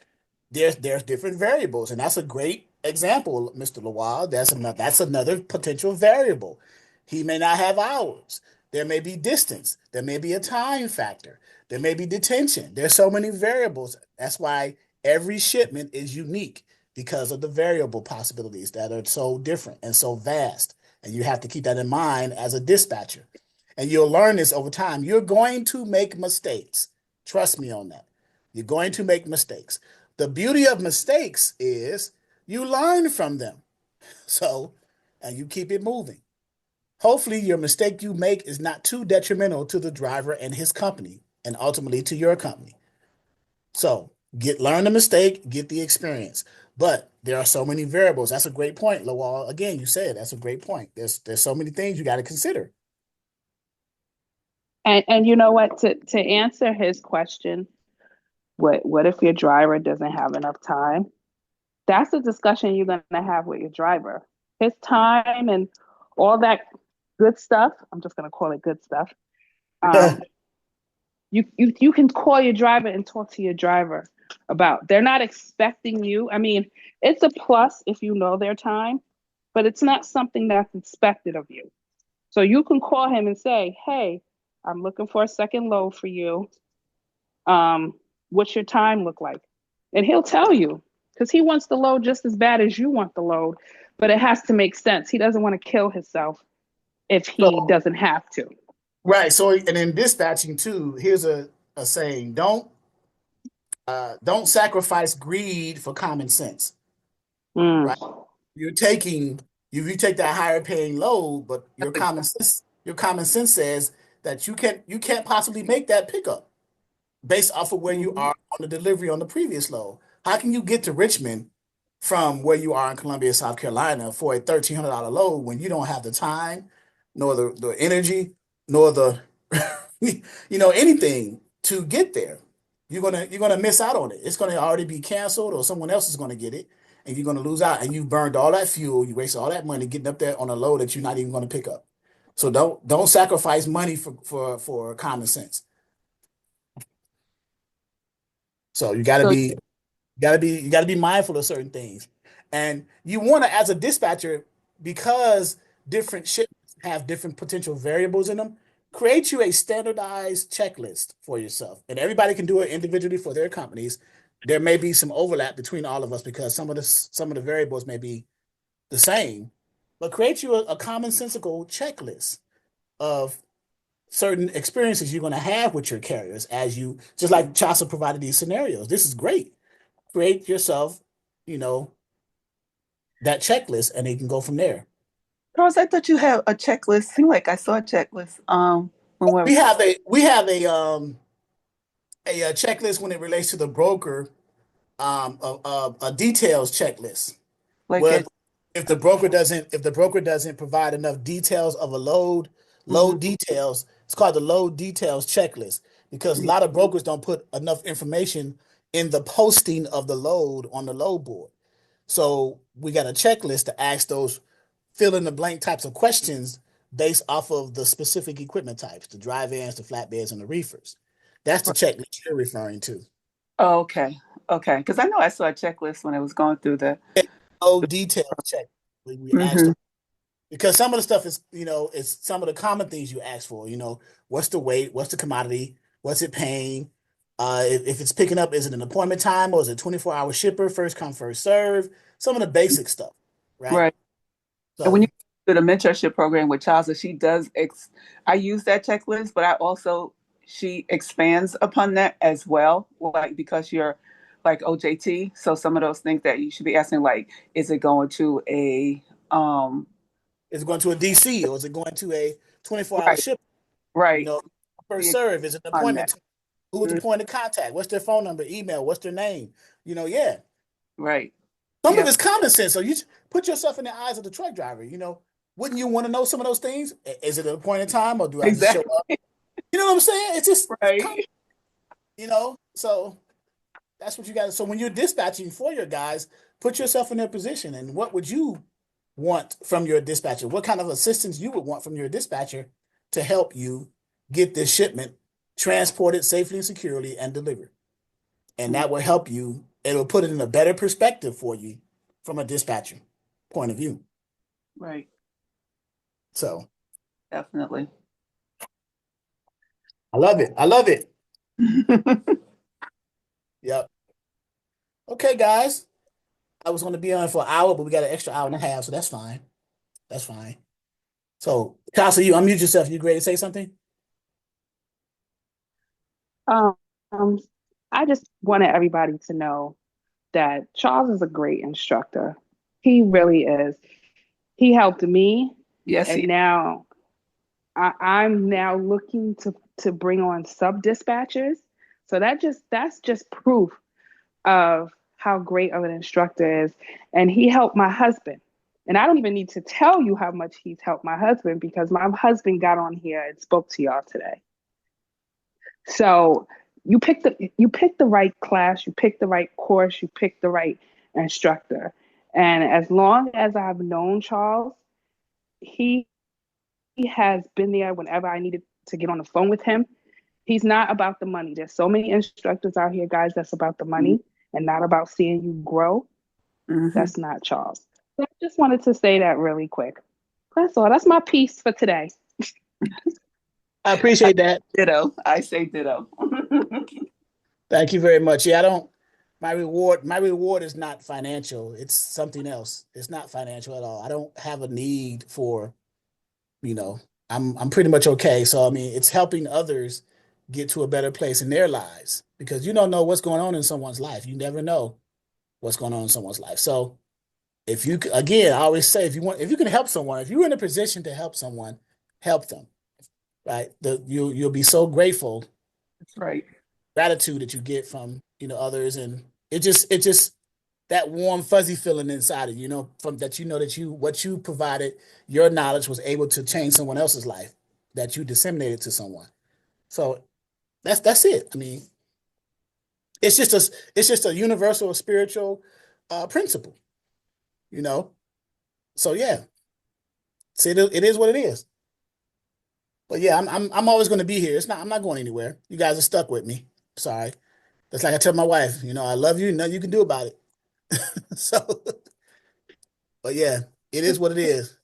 there's different variables, and that's a great example, Mr. Lawal. That's another potential variable. He may not have hours. There may be distance. There may be a time factor. There may be detention. There's so many variables. That's why every shipment is unique because of the variable possibilities that are so different and so vast. And you have to keep that in mind as a dispatcher. And you'll learn this over time. You're going to make mistakes. Trust me on that. You're going to make mistakes. The beauty of mistakes is you learn from them. So, and you keep it moving. Hopefully, your mistake you make is not too detrimental to the driver and his company, and ultimately to your company. So, learn the mistake, get the experience. But there are so many variables. That's a great point, Lawal. Again, you said that's a great point. There's so many things you got to consider. And you know what? To answer his question, what if your driver doesn't have enough time? That's a discussion you're going to have with your driver. His time and all that good stuff. I'm just going to call it good stuff. You can call your driver and talk to your driver about. They're not expecting you. I mean, it's a plus if you know their time, but it's not something that's expected of you. So you can call him and say, "Hey, I'm looking for a second load for you. What's your time look like?" And he'll tell you because he wants the load just as bad as you want the load, but it has to make sense. He doesn't want to kill himself if he So doesn't have to. Right. So, and in dispatching too, here's a saying: don't sacrifice greed for common sense. Mm. Right. You're taking you take that higher paying load, but your common sense says that you can't possibly make that pickup based off of where you Mhm. are on the delivery on the previous load. How can you get to Richmond from where you are in Columbia, South Carolina for a $1,300 load when you don't have the time, nor the energy, nor the anything to get there? You're gonna miss out on it. It's gonna already be canceled, or someone else is gonna get it, and you're gonna lose out. And you've burned all that fuel, you wasted all that money getting up there on a load that you're not even gonna pick up. So don't sacrifice money for common sense. So So you gotta be mindful of certain things. And you want to, as a dispatcher, because different shipments have different potential variables in them, create you a standardized checklist for yourself. And everybody can do it individually for their companies. There may be some overlap between all of us because some of the variables may be the same, but create you a commonsensical checklist of certain experiences you're going to have with your carriers as you, just like Chasa provided these scenarios. This is great. Create yourself, you know, that checklist, and you can go from there. Charles, I thought you had a checklist. Seemed like I saw a checklist. When we We have a checklist when it relates to the broker, a details checklist. like Where it. if the broker doesn't provide enough details of a load Mhm. details, it's called the load details checklist, because a lot of brokers don't put enough information in the posting of the load on the load board. So we got a checklist to ask those fill in the blank types of questions based off of the specific equipment types, the dry vans, the flatbeds, and the reefers. That's the checklist you're referring to. Oh, okay. Okay. Because I know I saw a checklist when I was going through the. Load details check. We asked Hmm. them because some of the stuff is, it's some of the common things you ask for. What's the weight? What's the commodity? What's it paying? If it's picking up, is it an appointment time or is it 24-hour shipper? First come, first serve. Some of the basic stuff, right? Right. And when you So do the mentorship program with Charles, she does. I use that checklist, but I also she expands upon that as well. Like because you're like OJT, so some of those things that you should be asking, like, is it going to a is it going to a DC or is it going to a 24-hour right, shipper? You right, know, first be serve. Is it an on that. appointment? Who is the Mm, point of contact? What's their phone number, email? What's their name? Yeah. right. Some of Yep. it's common sense. So you put yourself in the eyes of the truck driver. Wouldn't you want to know some of those things? Is it an appointed time or do I just show Exactly. up? You know what I'm saying? It's just Right. So that's what you got. So when you're dispatching for your guys, put yourself in their position, and what would you want from your dispatcher? What kind of assistance you would want from your dispatcher to help you get this shipment transported safely and securely and delivered? And Mm, that will help you. It'll put it in a better perspective for you from a dispatcher point of view. right. So Definitely. I love it. I love it. Yep. Okay, guys. I was going to be on for an hour, but we got an extra hour and a half, so that's fine. That's fine. So, Casa, you unmute yourself. You ready to say something? Um, I just wanted everybody to know that Charles is a great instructor. He really is. He helped me, Yes, and he. now I'm now looking to bring on sub dispatchers. So that's just proof of how great of an instructor is. And he helped my husband. And I don't even need to tell you how much he's helped my husband because my husband got on here and spoke to y'all today. So you pick the right class, you pick the right course, you pick the right instructor. And as long as I've known Charles, he has been there whenever I needed to get on the phone with him. He's not about the money. There's so many instructors out here, guys, that's about the money and not about seeing you grow. Mm-hmm. That's not Charles. So I just wanted to say that really quick. That's all. That's my piece for today. I appreciate that. Ditto. I say ditto. Thank you very much. Yeah, I don't. My reward is not financial. It's something else. It's not financial at all. I don't have a need for, you know, I'm pretty much okay. So I mean, it's helping others get to a better place in their lives because you don't know what's going on in someone's life. You never know what's going on in someone's life. So if you again, I always say if you can help someone, if you're in a position to help someone, help them. Right? You'll be so grateful. That's right. Gratitude that you get from others, and it just that warm fuzzy feeling inside of from that that you what you provided, your knowledge was able to change someone else's life that you disseminated to someone. So that's it. I mean, it's just a universal spiritual principle, you know. So yeah, see, it is what it is. But yeah, I'm always going to be here. I'm not going anywhere. You guys are stuck with me. Sorry. That's like I tell my wife, I love you. Nothing you can do about it. So, but yeah, it is what it is.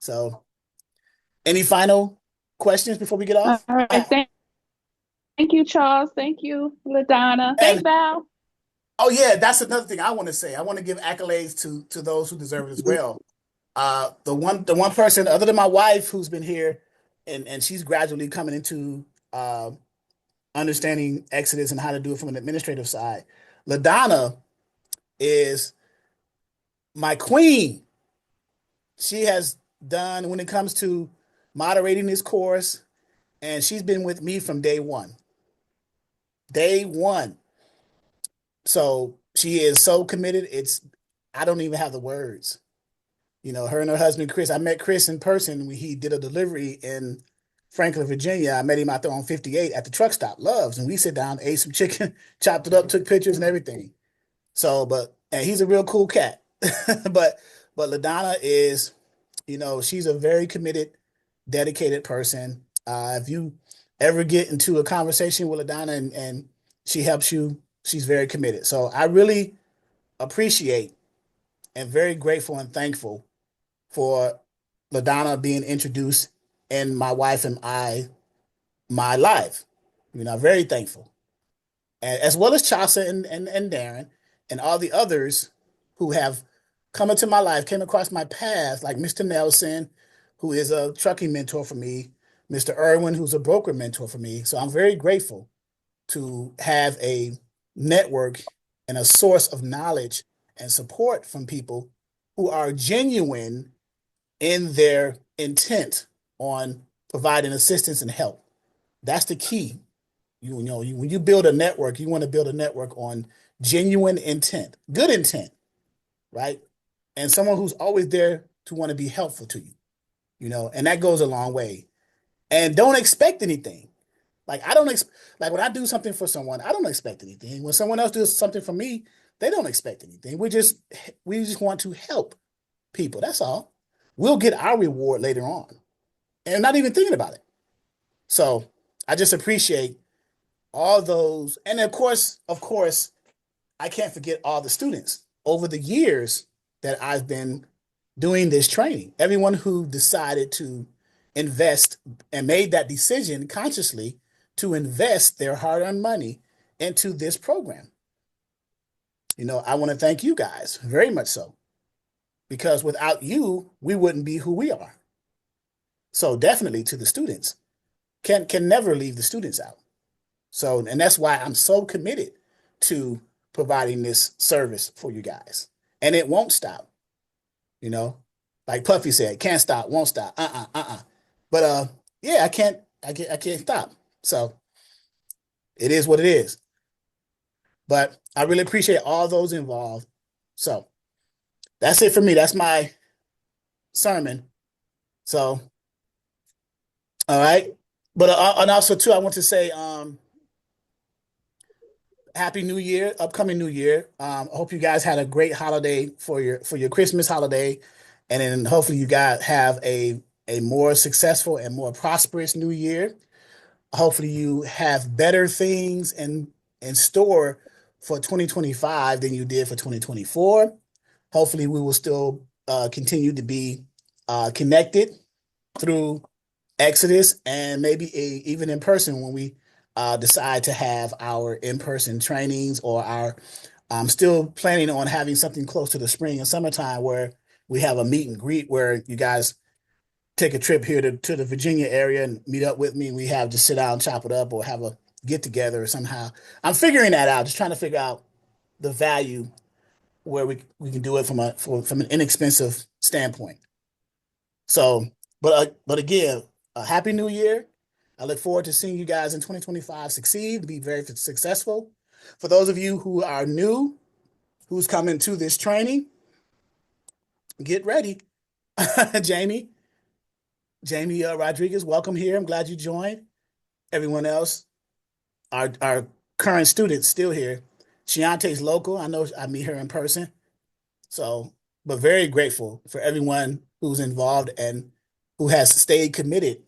So, any final questions before we get All off? right. Thank you, Charles. Thank you, LaDonna. Hey, And Val. oh yeah, that's another thing I want to say. I want to give accolades to those who deserve it as well. The one person other than my wife who's been here, and she's gradually coming into understanding Exodus and how to do it from an administrative side. LaDonna is my queen. She has done when it comes to moderating this course, and she's been with me from day one. Day one. So she is so committed. I don't even have the words. Her and her husband Chris. I met Chris in person when he did a delivery in Franklin, Virginia. I met him out there on 58 at the truck stop, Loves, and we sit down, ate some chicken, chopped it up, took pictures and everything. So, and he's a real cool cat. but LaDonna is, she's a very committed, dedicated person. If you ever get into a conversation with LaDonna and she helps you, she's very committed. So I really appreciate and very grateful and thankful for LaDonna being introduced in my wife and my life. Very thankful. And as well as Chasa and Darren and all the others who have come into my life, came across my path, like Mr. Nelson, who is a trucking mentor for me, Mr. Irwin, who's a broker mentor for me. So I'm very grateful to have a network and a source of knowledge and support from people who are genuine in their intent on providing assistance and help. That's the key. When you build a network, you want to build a network on genuine intent, good intent, right? And someone who's always there to want to be helpful to you, and that goes a long way. And don't expect anything. Like like when I do something for someone, I don't expect anything. When someone else does something for me, they don't expect anything. We just want to help people. That's all. We'll get our reward later on, and not even thinking about it. So I just appreciate all those, and of course, I can't forget all the students over the years that I've been doing this training. Everyone who decided to invest and made that decision consciously to invest their hard-earned money into this program. I want to thank you guys very much so, because without you, we wouldn't be who we are. So definitely to the students, can never leave the students out. So, and that's why I'm so committed to providing this service for you guys. And it won't stop, like Puffy said, can't stop, won't stop. But yeah, I can't stop. So it is what it is. But I really appreciate all those involved. So that's it for me. That's my sermon. So, all right. But and also too, I want to say Happy New Year, upcoming New Year. I hope you guys had a great holiday for your Christmas holiday, and then hopefully you guys have a more successful and more prosperous New Year. Hopefully you have better things in store for 2025 than you did for 2024. Hopefully we will still continue to be connected through Exodus and maybe even in person when we decide to have our in-person trainings, or I'm still planning on having something close to the spring and summertime where we have a meet and greet where you guys take a trip here to the Virginia area and meet up with me. We have just sit down, chop it up, or have a get together or somehow. I'm figuring that out, just trying to figure out the value where we can do it from an inexpensive standpoint. So, but again, a happy new year. I look forward to seeing you guys in 2025 succeed, be very successful. For those of you who are new, who's coming to this training, get ready. Jamie Rodriguez, welcome here. I'm glad you joined. Everyone else, our current students still here. Shiante's local. I know I meet her in person. So, but very grateful for everyone who's involved and who has stayed committed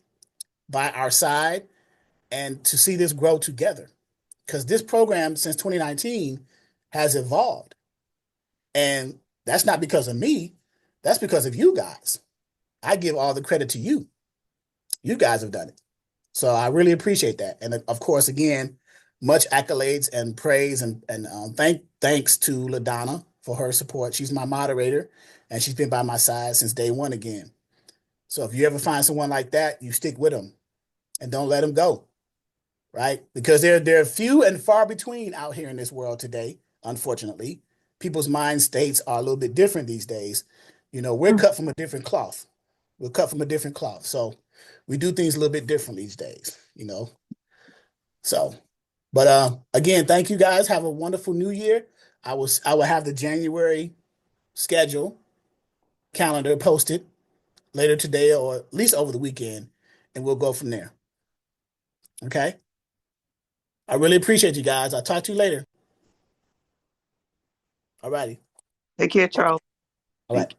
by our side and to see this grow together. Because this program since 2019 has evolved. And that's not because of me. That's because of you guys. I give all the credit to you. You guys have done it. So I really appreciate that. And of course, again, much accolades and praise and thanks to LaDonna for her support. She's my moderator and she's been by my side since day one again. So if you ever find someone like that, you stick with them and don't let them go, right? Because they're few and far between out here in this world today, unfortunately. People's mind states are a little bit different these days. You know, we're cut from a different cloth. We're cut from a different cloth. So we do things a little bit different these days, you know. So, but again, thank you guys. Have a wonderful new year. I will have the January schedule calendar posted later today or at least over the weekend, and we'll go from there. Okay? I really appreciate you guys. I'll talk to you later. All righty. Take care, Charles. All right.